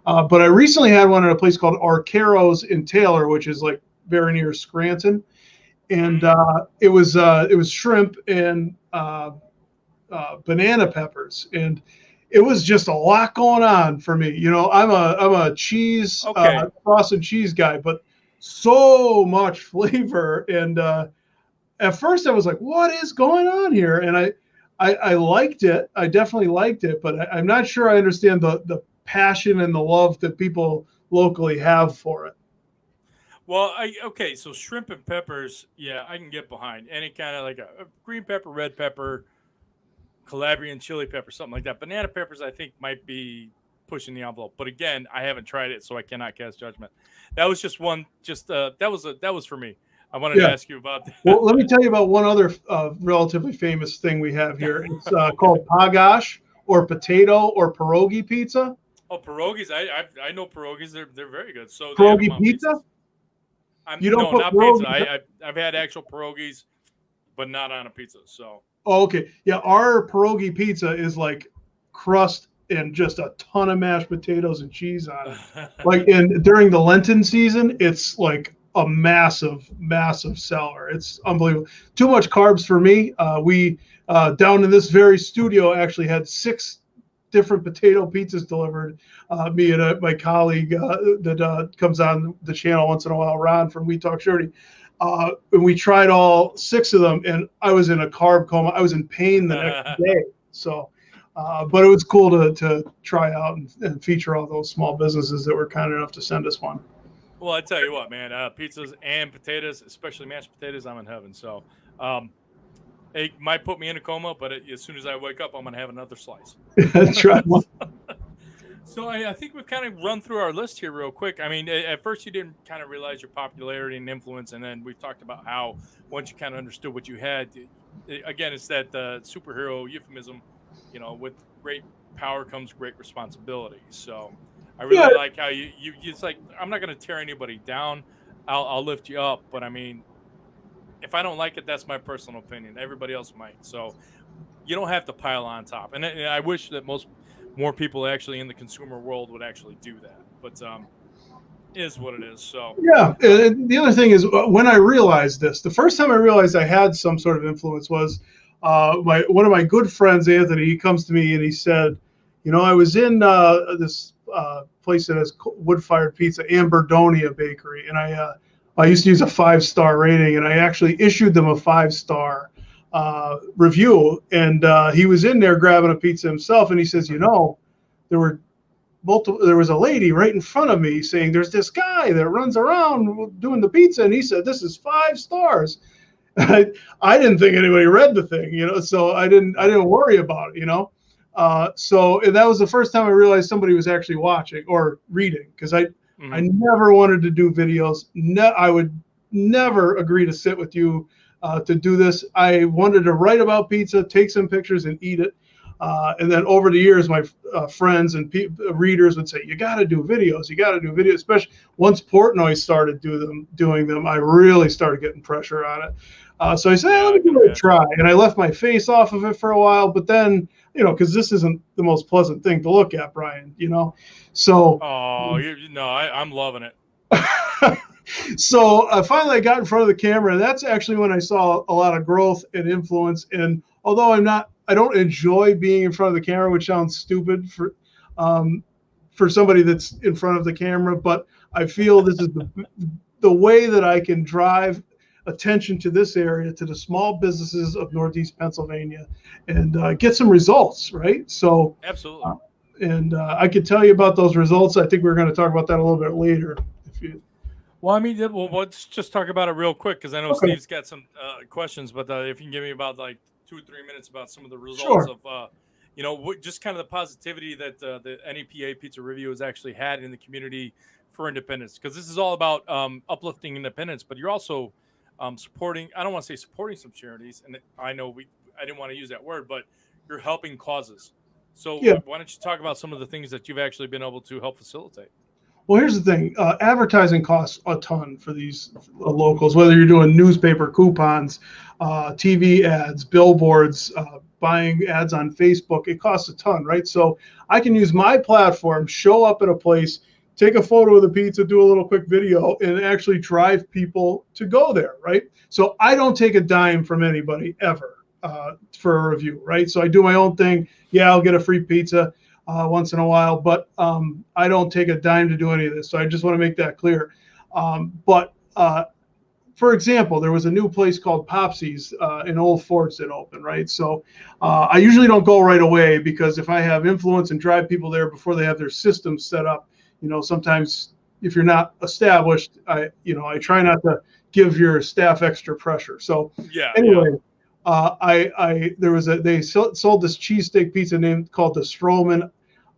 But I recently had one at a place called Arcaro's in Taylor, which is like very near Scranton, and it was shrimp and banana peppers, and it was just a lot going on for me. I'm a cheese frosted cheese guy, but so much flavor, and at first I was like, what is going on here? And I liked it. I definitely liked it, but I'm not sure I understand the passion and the love that people locally have for it. Well, okay, so shrimp and peppers, yeah, I can get behind any kind of like a green pepper, red pepper, Calabrian chili pepper, something like that. Banana peppers, I think, might be pushing the envelope. But again, I haven't tried it, so I cannot cast judgment. That was just one. That was for me. I wanted to ask you about that. Well, let me tell you about one other relatively famous thing we have here. It's Okay. called pagash, or potato or pierogi pizza. Oh, pierogies! I know pierogies. They're very good. So they have Pierogi them on pizza? pizzas? You don't No, put not pierogi. pizza. I've had actual pierogies, but not on a pizza. So Oh, okay. Yeah, our pierogi pizza is like crust and just a ton of mashed potatoes and cheese on it. Like during the Lenten season, it's like a massive, massive seller. It's unbelievable. Too much carbs for me. We down in this very studio actually had 6 different potato pizzas delivered. Me and my colleague that comes on the channel once in a while, Ron from We Talk Shorty. And we tried all 6 of them, and I was in a carb coma. I was in pain the next day. So, but it was cool to try out and feature all those small businesses that were kind enough to send us one. Well, I tell you what, man, pizzas and potatoes, especially mashed potatoes, I'm in heaven. So, it might put me in a coma, but as soon as I wake up, I'm going to have another slice. Try one. So I think we've kind of run through our list here real quick. I mean, at first you didn't kind of realize your popularity and influence, and then we've talked about how once you kind of understood what you had, again, it's that superhero euphemism, you know, with great power comes great responsibility. So I really like how you it's like, I'm not going to tear anybody down. I'll lift you up. But I mean, if I don't like it, that's my personal opinion. Everybody else might. So you don't have to pile on top. And I wish that more people actually in the consumer world would actually do that. But it is what it is. So yeah. The other thing is, when I realized this, the first time I realized I had some sort of influence was one of my good friends, Anthony. He comes to me and he said, you know, I was in this place that has wood-fired pizza, Amberdonia Bakery, and I used to use a 5-star rating, and I actually issued them a 5-star review. And he was in there grabbing a pizza himself, and he says, you know, there was a lady right in front of me saying there's this guy that runs around doing the pizza, and he said this is 5 stars. I didn't think anybody read the thing, you know, so I didn't worry about it, you know. So that was the first time I realized somebody was actually watching or reading, because I never wanted to do videos. I would never agree to sit with you to do this. I wanted to write about pizza, take some pictures, and eat it. And then over the years, my friends and readers would say, you got to do videos. You got to do videos. Especially once Portnoy started doing them, I really started getting pressure on it. So I said, let me give it a try. And I left my face off of it for a while. But then, you know, because this isn't the most pleasant thing to look at, Brian, you know. So. Oh, I'm loving it. So finally I got in front of the camera, and that's actually when I saw a lot of growth and influence. And although I don't enjoy being in front of the camera, which sounds stupid for somebody that's in front of the camera, but I feel this is the way that I can drive attention to this area, to the small businesses of Northeast Pennsylvania, and get some results, right? So absolutely. And I could tell you about those results. I think we're going to talk about that a little bit later. Well, I mean, let's just talk about it real quick, because I know Steve's got some questions, but if you can give me about like 2 or 3 minutes about some of the results of, you know, just kind of the positivity that the N.E.P.A. Pizza Review has actually had in the community for independence, because this is all about uplifting independence, but you're also supporting, I don't want to say supporting some charities, and I know I didn't want to use that word, but you're helping causes. So why don't you talk about some of the things that you've actually been able to help facilitate? Well, here's the thing. Advertising costs a ton for these locals, whether you're doing newspaper coupons, TV ads, billboards, buying ads on Facebook. It costs a ton, right? So I can use my platform, show up at a place, take a photo of the pizza, do a little quick video, and actually drive people to go there, right? So I don't take a dime from anybody ever for a review, right? So I do my own thing. Yeah, I'll get a free pizza once in a while, but I don't take a dime to do any of this. So I just want to make that clear. But for example, there was a new place called Popsy's in Old Forts that opened, right? So I usually don't go right away because if I have influence and drive people there before they have their systems set up, sometimes if you're not established, I try not to give your staff extra pressure. So anyway, they sold this cheesesteak pizza called the Stroman.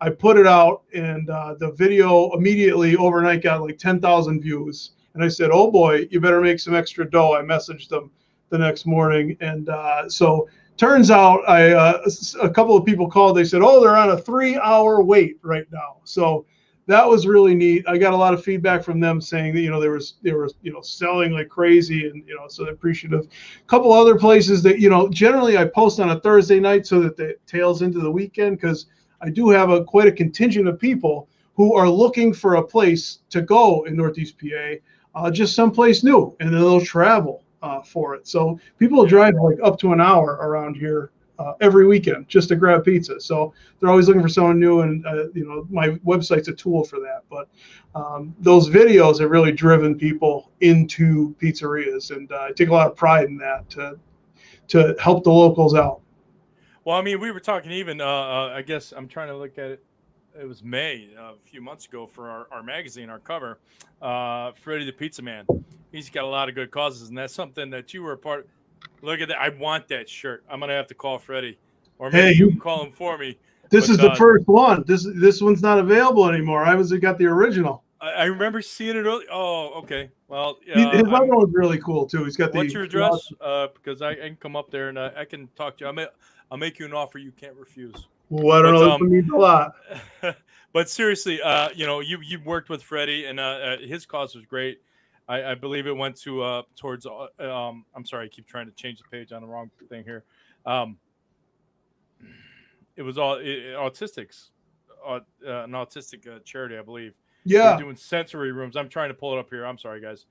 I put it out, and the video immediately overnight got like 10,000 views. And I said, "Oh boy, you better make some extra dough." I messaged them the next morning, and so turns out a couple of people called. They said, "Oh, they're on a 3-hour wait right now." So that was really neat. I got a lot of feedback from them saying that they were selling like crazy, and so they're appreciative. A couple other places that generally I post on a Thursday night so that it tails into the weekend, because I do have quite a contingent of people who are looking for a place to go in Northeast PA, just someplace new, and then they'll travel for it. So people drive like up to an hour around here every weekend just to grab pizza. So they're always looking for someone new, and my website's a tool for that. But those videos have really driven people into pizzerias, and I take a lot of pride in that to help the locals out. Well, I mean, we were talking even, I guess I'm trying to look at it. It was May a few months ago for our magazine, our cover, Freddie the Pizza Man. He's got a lot of good causes, and that's something that you were a part of. Look at that. I want that shirt. I'm going to have to call Freddie, or maybe you can call him for me. This is the first one. This one's not available anymore. I got the original. I remember seeing it early. Oh, okay. Well, his other one's really cool too. He's got what's your address? Because I can come up there and I can talk to you. I'll make you an offer you can't refuse. Well, I don't know. This means a lot. But seriously, you worked with Freddie, and his cause was great. I believe it went to towards. I'm sorry, I keep trying to change the page on the wrong thing here. It was all autistics, an autistic charity, I believe. Yeah, they're doing sensory rooms. I'm trying to pull it up here. I'm sorry, guys.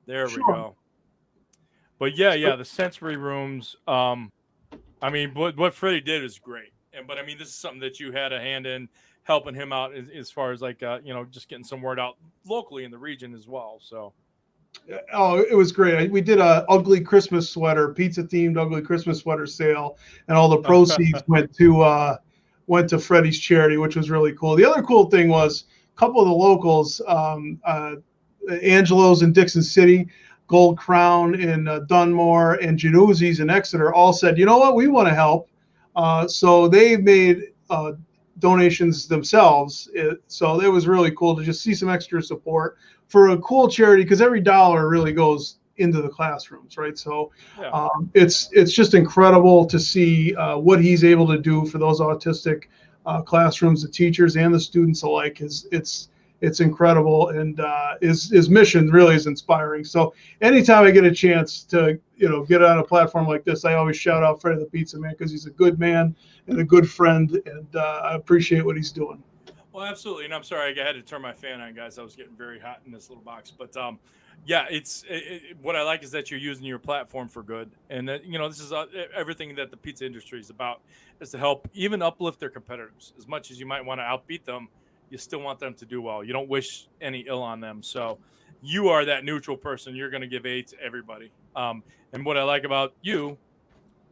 There we go. But yeah, the sensory rooms. I mean, what Freddie did is great. But I mean, this is something that you had a hand in helping him out as far as like, just getting some word out locally in the region as well. So. Oh, it was great. We did a ugly Christmas sweater, pizza themed ugly Christmas sweater sale, and all the proceeds went to Freddie's charity, which was really cool. The other cool thing was a couple of the locals, Angelo's in Dixon City, Gold Crown in Dunmore, and Januzzi's in Exeter all said, "You know what, we want to help." So they made donations themselves. So it was really cool to just see some extra support for a cool charity, because every dollar really goes into the classrooms, right? So it's just incredible to see what he's able to do for those autistic classrooms, the teachers and the students alike. It's incredible, and his mission really is inspiring. So anytime I get a chance to get on a platform like this, I always shout out Freddie the Pizza Man, because he's a good man and a good friend, and I appreciate what he's doing. Well, absolutely, and I'm sorry I had to turn my fan on, guys. I was getting very hot in this little box, but what I like is that you're using your platform for good, and that this is everything that the pizza industry is about, is to help even uplift their competitors. As much as you might want to outbeat them, you still want them to do well. You don't wish any ill on them. So you are that neutral person. You're going to give aid to everybody. And what I like about you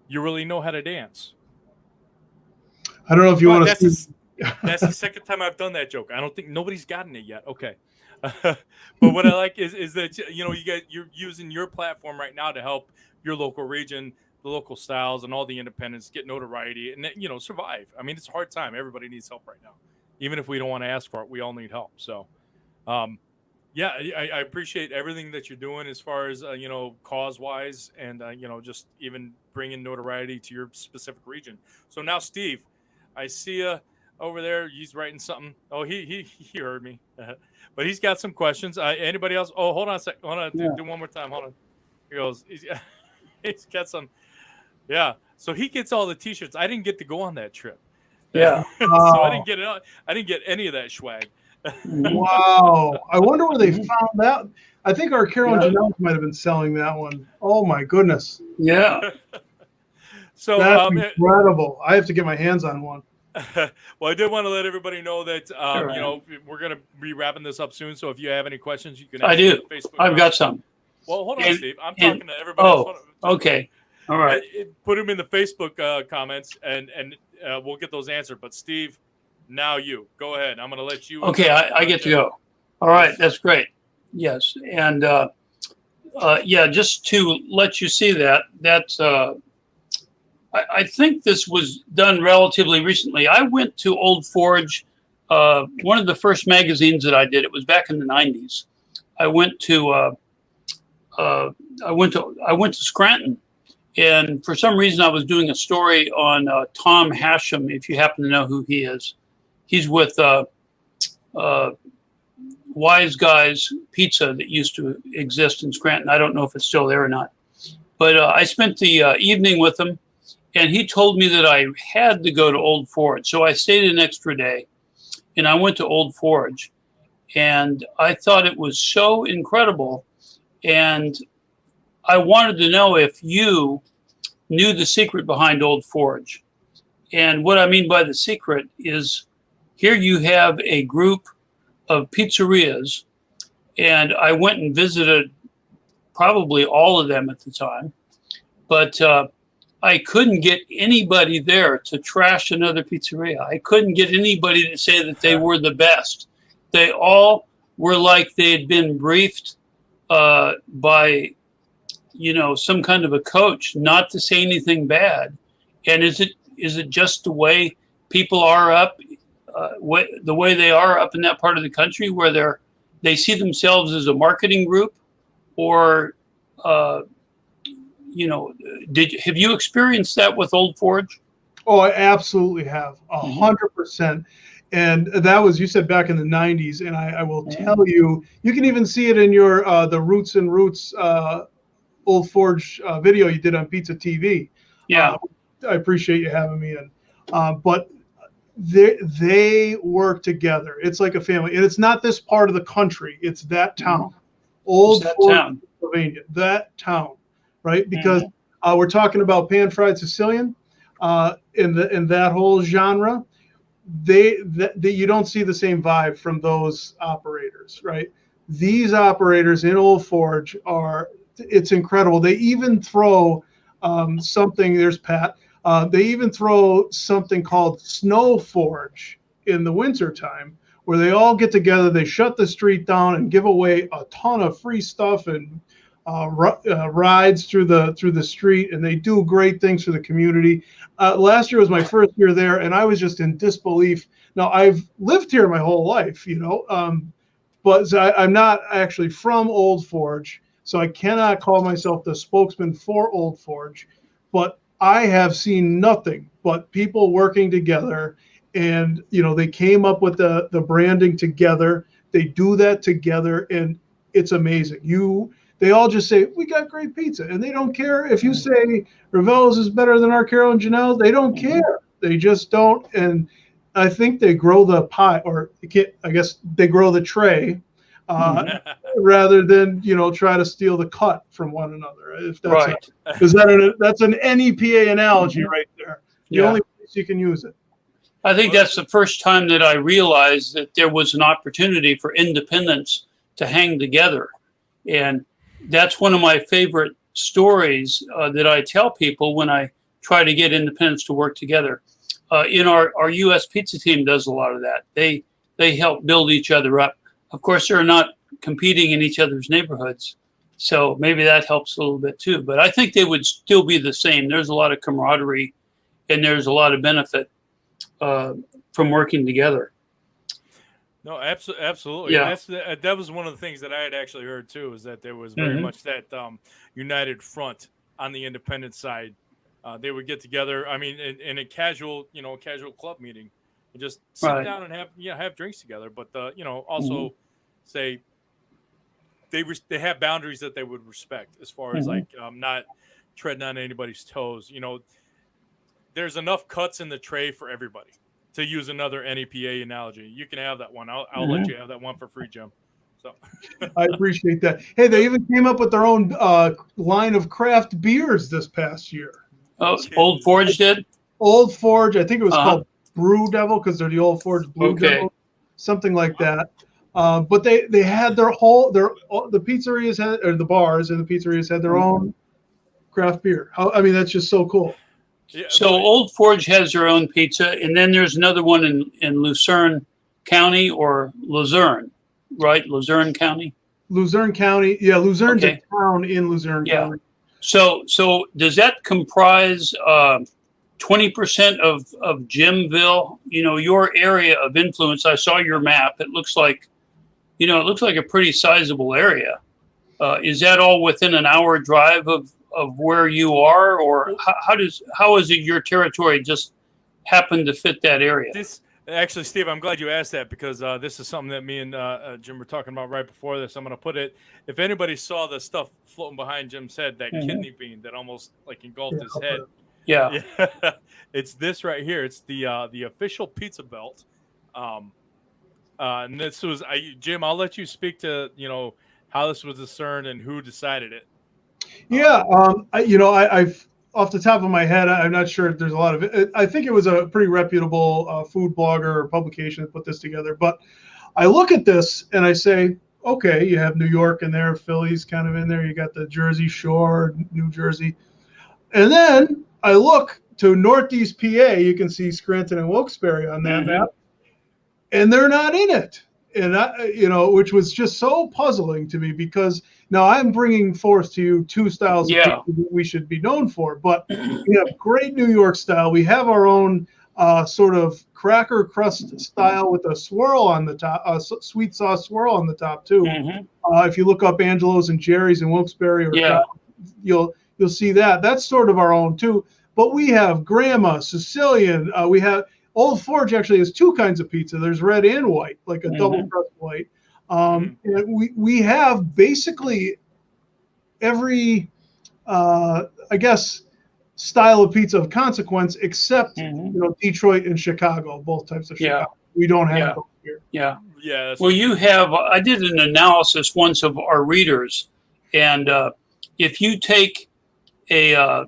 really know how to dance. I don't know if you want to. That's the second time I've done that joke. I don't think nobody's gotten it yet. Okay. But what I like is that, you're using your platform right now to help your local region, the local styles, and all the independents get notoriety and, survive. I mean, it's a hard time. Everybody needs help right now. Even if we don't want to ask for it, we all need help. So, I appreciate everything that you're doing as far as, cause-wise and, just even bringing notoriety to your specific region. So now, Steve, I see you over there. He's writing something. Oh, he heard me. But he's got some questions. Anybody else? Oh, hold on a second. Hold on. Yeah. Do one more time. Hold on. He goes, he's got some. Yeah. So he gets all the T-shirts. I didn't get to go on that trip. Yeah. So I didn't get it. I didn't get any of that swag. Wow. I wonder where they found that. I think our Carolyn Janelle might have been selling that one. Oh my goodness. Yeah. So that's incredible. I have to get my hands on one. Well, I did want to let everybody know that we're going to be wrapping this up soon. So if you have any questions, you can. I do. I've got some. Well, hold on, And- Steve. I'm and- talking to everybody. oh, else. Okay. All right. Put them in the Facebook comments, and we'll get those answered. But Steve, now you go ahead. I'm going to let you. Okay, I get to go. All right, that's great. Yes, and yeah, just to let you see that I think this was done relatively recently. I went to Old Forge, one of the first magazines that I did. It was back in the '90s. I went to Scranton, and for some reason I was doing a story on Tom Hashem. If you happen to know who he is, he's with Wise Guys Pizza that used to exist in Scranton. I don't know if it's still there or not, but I spent the evening with him, and he told me that I had to go to Old Forge. So I stayed an extra day, and I went to Old Forge, and I thought it was so incredible. And I wanted to know if you knew the secret behind Old Forge. And what I mean by the secret is, here you have a group of pizzerias, and I went and visited probably all of them at the time, but I couldn't get anybody there to trash another pizzeria. I couldn't get anybody to say that they were the best. They all were like they had been briefed by, you know, some kind of a coach not to say anything bad. And is it just the way people are up, the way they are up in that part of the country, where they see themselves as a marketing group, or you know, have you experienced that with Old Forge? Oh, I absolutely have, 100%. And that was, you said, back in the '90s, and I will tell you, you can even see it in your the Roots and Roots Old Forge video you did on PizzaTV. Yeah, I appreciate you having me in. But they work together. It's like a family, and it's not this part of the country. It's that town, Old Forge, Pennsylvania, that town, right? Because we're talking about pan-fried Sicilian in that whole genre. You don't see the same vibe from those operators, right? These operators in Old Forge it's incredible. They even throw something, there's Pat, they even throw something called Snow Forge in the wintertime, where they all get together, they shut the street down and give away a ton of free stuff and rides through the street, and they do great things for the community. Last year was my first year there, and I was just in disbelief. Now, I've lived here my whole life, you know, but I'm not actually from Old Forge, so I cannot call myself the spokesman for Old Forge, but I have seen nothing but people working together, and, you know, they came up with the branding together. They do that together, and it's amazing. They all just say, we got great pizza. And they don't care if you say Ravello's is better than our Carol and Janelle. They don't care. They just don't. And I think they grow the pie, or I guess they grow the tray rather than, you know, try to steal the cut from one another. If that's right. Because that's an NEPA analogy right there. The only place you can use it. I think that's the first time that I realized that there was an opportunity for independents to hang together. And that's one of my favorite stories that I tell people when I try to get independents to work together. In our U.S. pizza team does a lot of that. They help build each other up. Of course, they're not competing in each other's neighborhoods, so maybe that helps a little bit too. But I think they would still be the same. There's a lot of camaraderie, and there's a lot of benefit from working together. No, absolutely. Yeah. And that was one of the things that I had actually heard too, is that there was very much that united front on the independent side. They would get together. I mean, in a casual club meeting, and just sit down and have drinks together. But also say they have boundaries that they would respect, as far as like not treading on anybody's toes. You know, there's enough cuts in the tray for everybody. To use another N.E.P.A. analogy, you can have that one. I'll let you have that one for free, Jim. So I appreciate that. Hey, they even came up with their own line of craft beers this past year. Oh, Old Forge did? Old Forge, I think it was called Brew Devil, because they're the Old Forge Blue Devil, something like that. But they had the pizzerias had, or the bars and the pizzerias had their own craft beer. I mean, that's just so cool. Yeah, So Old Forge has their own pizza, and then there's another one in Lucerne County or Luzerne, right? Luzerne County. Luzerne County, yeah, Luzerne's Okay. a town in Luzerne County. So does that comprise 20% of Jimville? You know, your area of influence. I saw your map. It looks like, a pretty sizable area. Is that all within an hour drive of where you are, or how is it your territory just happened to fit that area? Actually, Steve, I'm glad you asked that, because this is something that me and Jim were talking about right before this. I'm going to put it, if anybody saw the stuff floating behind Jim's head, that kidney bean that almost like engulfed his head. Yeah. It's this right here. It's the official pizza belt. And this was, Jim, I'll let you speak to, how this was discerned and who decided it. Yeah. I've off the top of my head, I'm not sure if there's a lot of it. I think it was a pretty reputable food blogger or publication that put this together. But I look at this and I say, okay, you have New York in there, Philly's kind of in there. You got the Jersey Shore, New Jersey. And then I look to Northeast PA. You can see Scranton and Wilkes-Barre on that map. And they're not in it. And which was just so puzzling to me, because now I'm bringing forth to you two styles of pizza that we should be known for, but we have great New York style. We have our own sort of cracker crust style with a swirl on the top, sweet sauce swirl on the top too. If you look up Angelo's and Jerry's in Wilkes-Barre, you'll see that. That's sort of our own too. But we have Grandma, Sicilian. We have Old Forge actually has two kinds of pizza. There's red and white, like a double crust white. And we have basically every, I guess, style of pizza of consequence, except Detroit and Chicago, both types of Chicago. We don't have those here. Yeah. Well, you have. I did an analysis once of our readers, and if you take a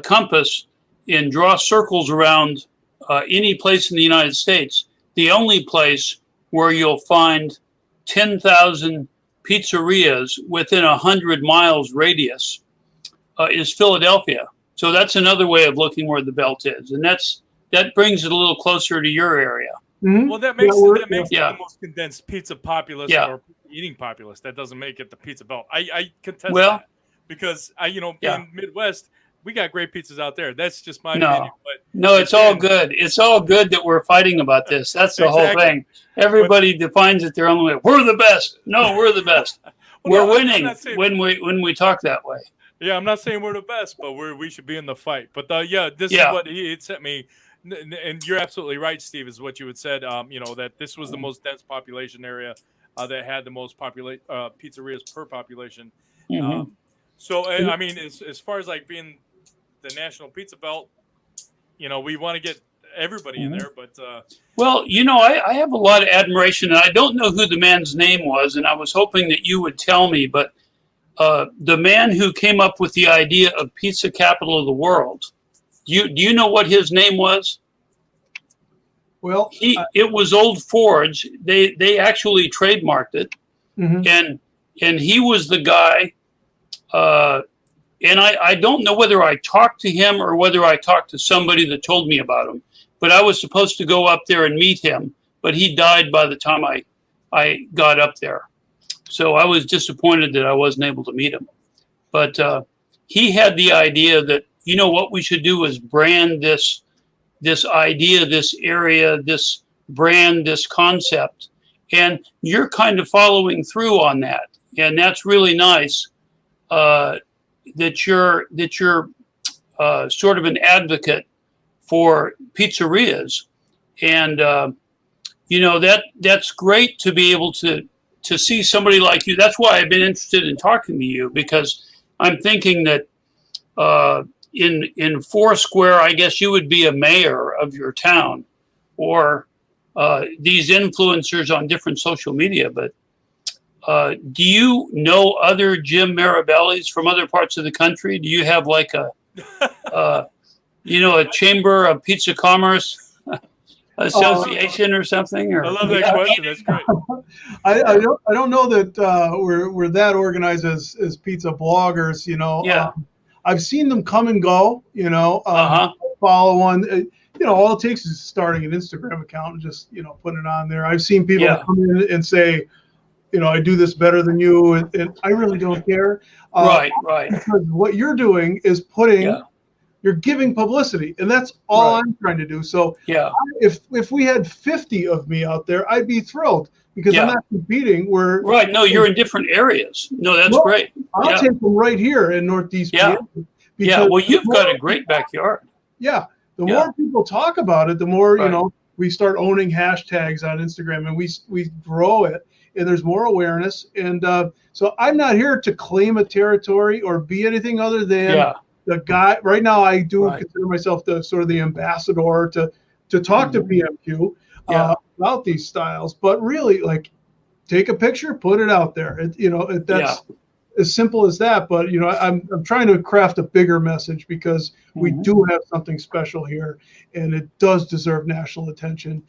compass and draw circles around any place in the United States, the only place where you'll find 10,000 pizzerias within 100 miles radius is Philadelphia. So that's another way of looking where the belt is, and that brings it a little closer to your area. Well, that makes it the most condensed pizza populace or eating populace. That doesn't make it the pizza belt. I contest that, because being Midwest, we got great pizzas out there. That's just my opinion. But no, it's all good. It's all good that we're fighting about this. That's the whole thing. Everybody defines it their own way. We're the best. No, we're the best. We're winning when we talk that way. Yeah, I'm not saying we're the best, but we should be in the fight. But this is what he sent me, and you're absolutely right, Steve, is what you had said. That this was the most dense population area that had the most pizzerias per population. So I mean, as far as like being the national pizza belt, we want to get everybody in there, but well, I have a lot of admiration, and I don't know who the man's name was, and I was hoping that you would tell me, but the man who came up with the idea of pizza capital of the world, do you know what his name was? Well, it was Old Forge. They actually trademarked it, and he was the guy. And I don't know whether I talked to him or whether I talked to somebody that told me about him. But I was supposed to go up there and meet him, but he died by the time I got up there. So I was disappointed that I wasn't able to meet him. But he had the idea that, what we should do is brand this idea, this area, this brand, this concept. And you're kind of following through on that. And that's really nice. That you're sort of an advocate for pizzerias, and that's great to be able to see somebody like you. That's why I've been interested in talking to you, because I'm thinking that in Foursquare, I guess you would be a mayor of your town, or these influencers on different social media, but. Do you know other Jim Mirabellis from other parts of the country? Do you have like a chamber of pizza commerce? association or something? Or I love that question. That's great. I don't know that we're that organized as pizza bloggers. Yeah. I've seen them come and go. Follow one. All it takes is starting an Instagram account and just putting it on there. I've seen people come in and say, I do this better than you, and I really don't care. Right. Because what you're doing is you're giving publicity, and that's all I'm trying to do. So if we had 50 of me out there, I'd be thrilled because I'm not competing. No, you're in different areas. No, that's great. I'll take them right here in Northeast. Yeah. Well, you've got a great backyard. Yeah. The more people talk about it, the more we start owning hashtags on Instagram, and we grow it, and there's more awareness. And so I'm not here to claim a territory or be anything other than the guy. Right now, I do consider myself the sort of the ambassador to talk to PMQ about these styles. But really, like, take a picture, put it out there. That's as simple as that. But I'm trying to craft a bigger message because we do have something special here, and it does deserve national attention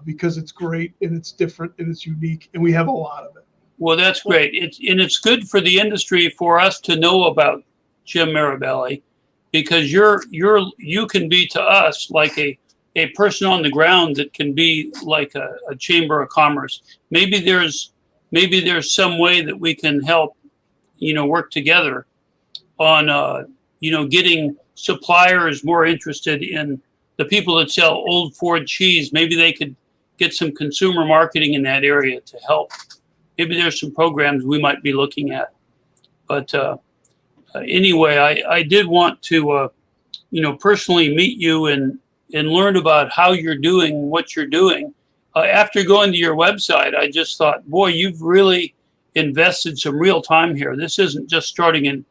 because it's great and it's different and it's unique, and we have a lot of it. Well, that's great. It's good for the industry for us to know about Jim Mirabelli, because you can be to us like a person on the ground that can be like a chamber of commerce. Maybe there's some way that we can help work together on getting suppliers more interested in the people that sell old Ford cheese. Maybe they could get some consumer marketing in that area to help. Maybe there's some programs we might be looking at. But anyway, I did want to personally meet you and learn about how you're doing what you're doing. After going to your website, I just thought, boy, you've really invested some real time here. This isn't just starting an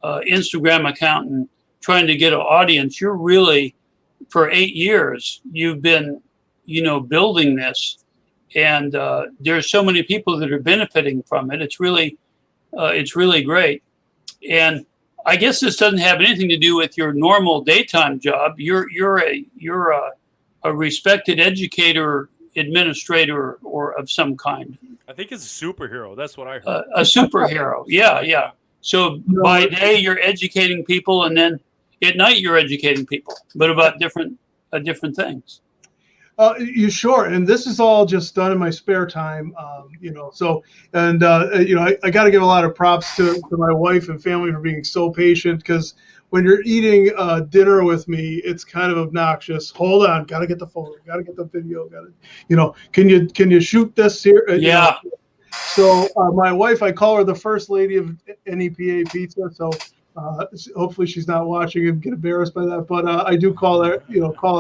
Instagram account and trying to get an audience. You're really, for 8 years, you've been, building this, and there's so many people that are benefiting from it. It's really great. And I guess this doesn't have anything to do with your normal daytime job. You're a respected educator, administrator, or of some kind. I think it's a superhero. That's what I heard. A superhero. Yeah. So by day you're educating people, and then at night you're educating people, but about different things. You sure? And this is all just done in my spare time, So, and I got to give a lot of props to my wife and family for being so patient, because when you're eating dinner with me, it's kind of obnoxious. Hold on, got to get the photo, got to get the video, can you shoot this here? So my wife, I call her the first lady of N.E.P.A. pizza. So hopefully she's not watching and get embarrassed by that. But I do call it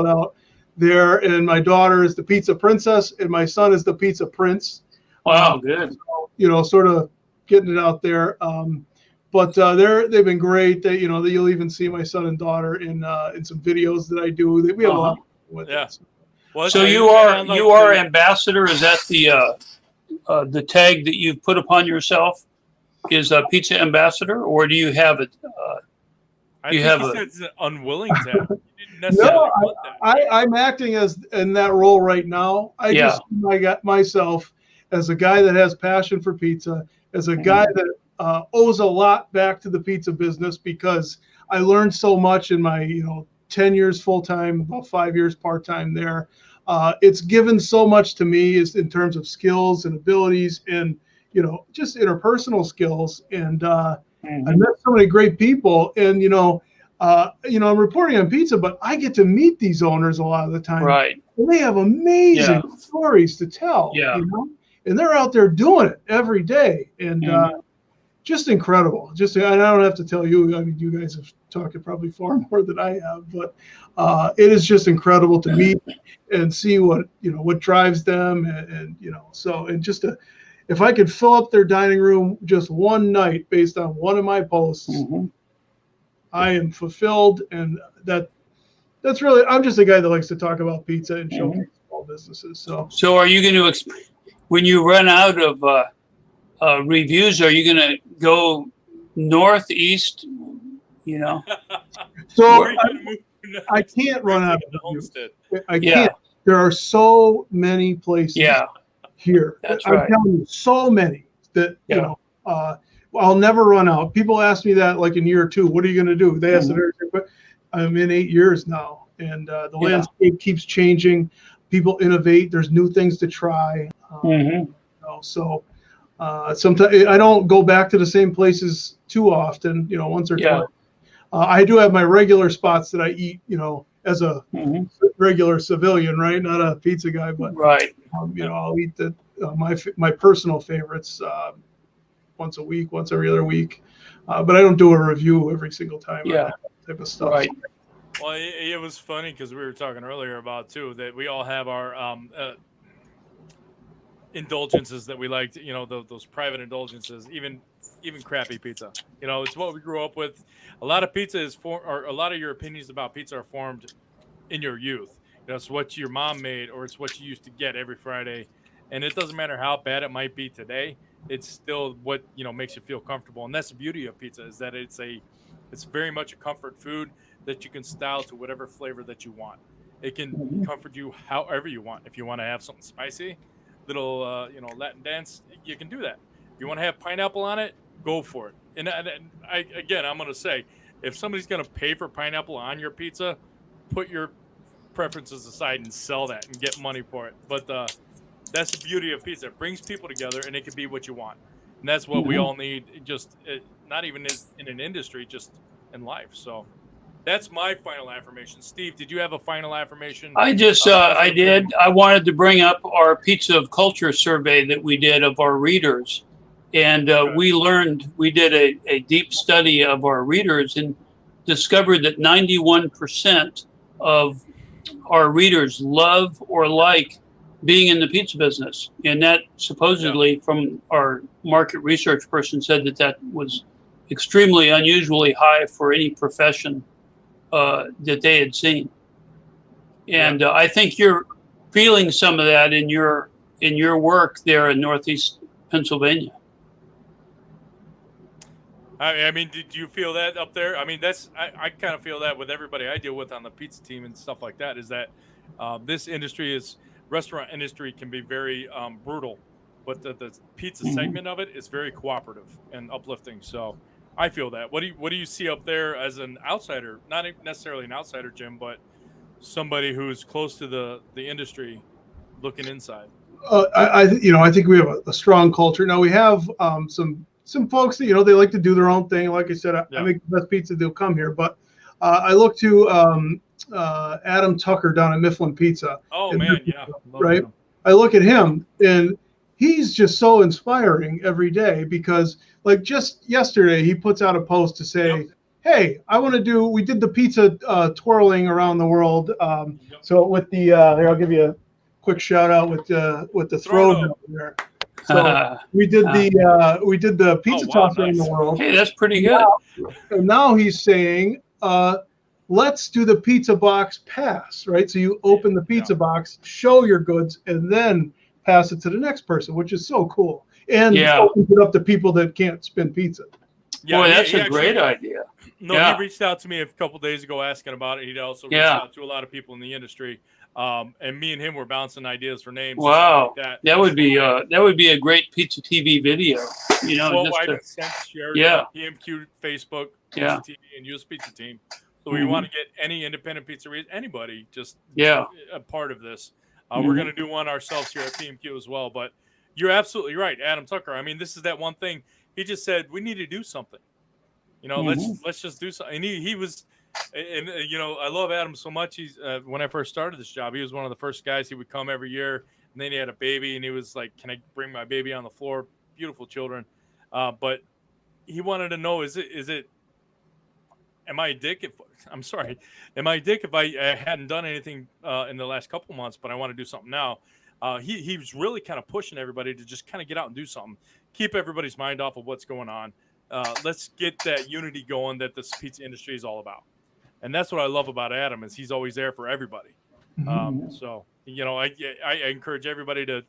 out there. And my daughter is the pizza princess, and my son is the pizza prince. Wow, good. So, sort of getting it out there. But they've been great. You'll even see my son and daughter in some videos that I do. We have a lot with it. Well, so you are ambassador. Is that the tag that you've put upon yourself? Is a pizza ambassador, or do you have it? I think it's unwilling to. No, I'm acting in that role right now. I got myself as a guy that has passion for pizza, as a guy that owes a lot back to the pizza business, because I learned so much in my 10 years full time, about 5 years part time there. It's given so much to me in terms of skills and abilities, and just interpersonal skills. And I met so many great people, and I'm reporting on pizza, but I get to meet these owners a lot of the time. Right. And they have amazing stories to tell. Yeah. And they're out there doing it every day, and just incredible. And I don't have to tell you. I mean, you guys have talked probably far more than I have, but it is just incredible to meet and see what drives them, and just if I could fill up their dining room just one night based on one of my posts, I am fulfilled. And that's really, I'm just a guy that likes to talk about pizza and showcase small businesses. So are you going to, when you run out of reviews, are you going to go north, east? So I can't run out of reviews. I can't, There are so many places here. That's I'm right. telling you, so many that, Yeah. you know, I'll never run out. People ask me that like in year 2, what are you going to do? They ask it, but I'm in 8 years now, and the landscape keeps changing. People innovate. There's new things to try. You know, so sometimes I don't go back to the same places too often, you know, once or twice. I do have my regular spots that I eat, you know, as a regular civilian, right? Not a pizza guy, but you know, I'll eat my personal favorites once a week, once every other week. But I don't do a review every single time. That type of stuff. Right. Well, it was funny because we were talking earlier about too that we all have our indulgences that we like, you know, those private indulgences, even crappy pizza. You know, it's what we grew up with. A lot of pizza is or a lot of your opinions about pizza are formed in your youth. You know, it's what your mom made, or it's what you used to get every Friday, and it doesn't matter how bad it might be today. It's still what, you know, makes you feel comfortable, and that's the beauty of pizza, is that it's very much a comfort food that you can style to whatever flavor that you want. It can comfort you however you want. If you want to have something spicy, little you know, Latin dance, you can do that. If you want to have pineapple on it, go for it. And I'm going to say, if somebody's going to pay for pineapple on your pizza, put your preferences aside and sell that and get money for it. But that's the beauty of pizza. It brings people together, and it can be what you want. And that's what we all need, just not even in an industry, just in life. So that's my final affirmation. Steve, did you have a final affirmation? I did. I wanted to bring up our Pizza of Culture survey that we did of our readers. And we did a deep study of our readers and discovered that 91% of our readers love or like being in the pizza business. And that supposedly from our market research person said that was extremely unusually high for any profession that they had seen. And I think you're feeling some of that in your work there in Northeast Pennsylvania. I mean, did you feel that up there? I mean, I kind of feel that with everybody I deal with on the pizza team and stuff like that, is that this restaurant industry can be very brutal, but the pizza segment of it is very cooperative and uplifting. So I feel that. What do you see up there as an outsider? Not necessarily an outsider, Jim, but somebody who's close to the industry, looking inside. I think we have a strong culture. Now we have some folks that, you know, they like to do their own thing. Like I said, I make the best pizza, they'll come here. But I look to Adam Tucker down at Mifflin Pizza. Oh man, right. I look at him, and he's just so inspiring every day, because like just yesterday he puts out a post to say, hey, we did the pizza twirling around the world. So with the here, I'll give you a quick shout out with the throw there. So we did the pizza toss around the world. Hey, that's pretty good. And now he's saying, let's do the pizza box pass, right? So you open the pizza box, show your goods, and then pass it to the next person, which is so cool. And opens it up to people that can't spin pizza. Yeah, boy, that's a great idea. No, he reached out to me a couple days ago asking about it. He'd also reached out to a lot of people in the industry. And me and him were bouncing ideas for names. Wow, like that would be a great PizzaTV video. You know, well, I've shared PMQ, Facebook, PizzaTV, and US Pizza Team. So we want to get any independent pizzerias, anybody, just a part of this. We're going to do one ourselves here at PMQ as well. But you're absolutely right, Adam Tucker. I mean, this is that one thing. He just said we need to do something. You know, let's just do something. And he was. And you know, I love Adam so much. He's when I first started this job, he was one of the first guys. He would come every year, and then he had a baby, and he was like, "Can I bring my baby on the floor?" Beautiful children, but he wanted to know: am I a dick? Am I a dick if I hadn't done anything in the last couple months, but I want to do something now? He was really kind of pushing everybody to just kind of get out and do something, keep everybody's mind off of what's going on. Let's get that unity going that this pizza industry is all about. And that's what I love about Adam, is he's always there for everybody. So, you know, I encourage everybody to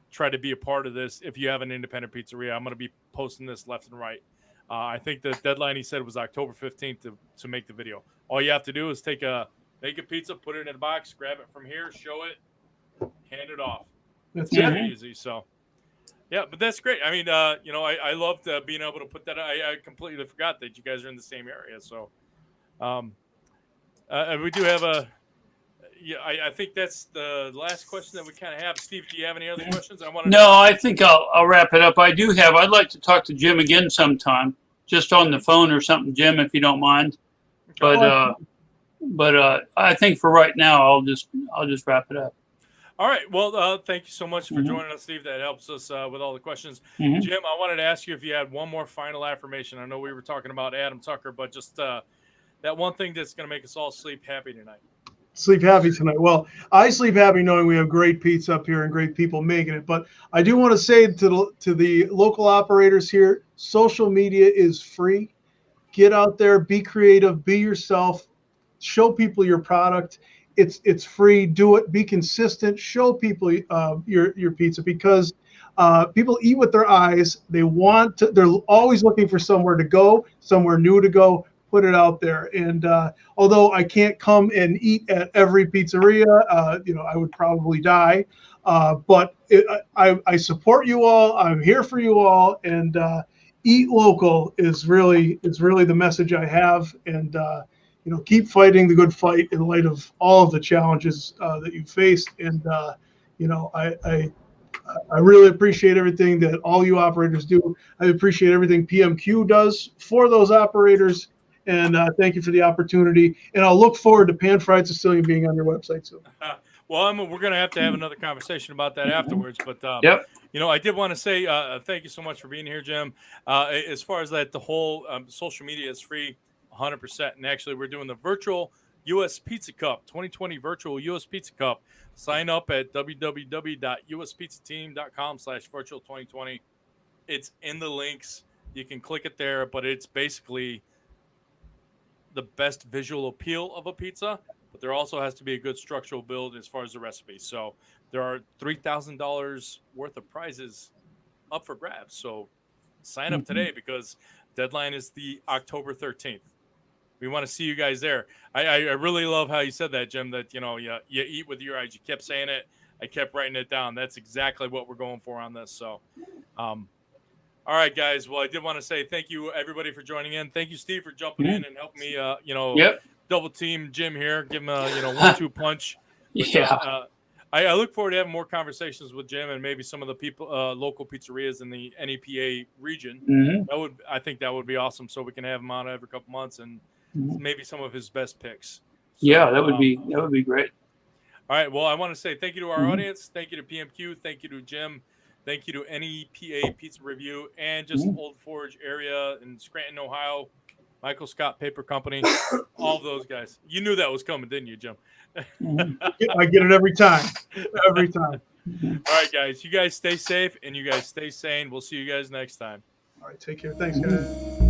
try to be a part of this. If you have an independent pizzeria, I'm going to be posting this left and right. I think the deadline he said was October 15th to make the video. All you have to do is take a make a pizza, put it in a box, grab it from here, show it, hand it off. That's It's it. very easy. So, yeah, but that's great. I mean, I loved being able to put that. I completely forgot that you guys are in the same area. So, and we do have a. Yeah, I think that's the last question that we kind of have. Steve, do you have any other questions? No, I think I'll wrap it up. I'd like to talk to Jim again sometime, just on the phone or something, Jim, if you don't mind. Okay. But I think for right now, I'll just wrap it up. All right. Well, thank you so much for joining us, Steve. That helps us with all the questions. Jim, I wanted to ask you if you had one more final affirmation. I know we were talking about Adam Tucker, but just that one thing that's going to make us all sleep happy tonight. Sleep happy tonight. Well, I sleep happy knowing we have great pizza up here and great people making it. But I do want to say to the local operators here, social media is free. Get out there, be creative, be yourself, show people your product. It's free. Do it. Be consistent. Show people your pizza, because people eat with their eyes. They're always looking for somewhere to go, somewhere new to go. Put it out there. And although I can't come and eat at every pizzeria, I would probably die. But I support you all. I'm here for you all. And eat local is really the message I have. And keep fighting the good fight in light of all of the challenges that you faced. And I really appreciate everything that all you operators do. I appreciate everything PMQ does for those operators. And thank you for the opportunity. And I'll look forward to Pan Fried Sicilian being on your website soon. Well, we're going to have another conversation about that afterwards. But, I did want to say thank you so much for being here, Jim. As far as that, the whole social media is free, 100%. And actually, we're doing the virtual U.S. Pizza Cup, 2020 virtual U.S. Pizza Cup. Sign up at www.uspizzateam.com/virtual2020. It's in the links. You can click it there, but it's basically the best visual appeal of a pizza, but there also has to be a good structural build as far as the recipe. So there are $3,000 worth of prizes up for grabs. So sign up today, because deadline is the October 13th. We want to see you guys there. I really love how you said that, Jim, that, you eat with your eyes. You kept saying it. I kept writing it down. That's exactly what we're going for on this. So, all right, guys. Well, I did want to say thank you, everybody, for joining in. Thank you, Steve, for jumping in and helping me, double team Jim here. Give him a, 1-2 punch. I look forward to having more conversations with Jim and maybe some of the people, local pizzerias in the N.E.P.A. region. I think that would be awesome. So we can have him on every couple months and maybe some of his best picks. So, that would be great. All right. Well, I want to say thank you to our audience. Thank you to PMQ. Thank you to Jim. Thank you to N.E.P.A. Pizza Review and just Old Forge area in Scranton, Ohio. Michael Scott Paper Company, all of those guys. You knew that was coming, didn't you, Jim? I get it every time. Every time. All right, guys. You guys stay safe and you guys stay sane. We'll see you guys next time. All right. Take care. Thanks, guys.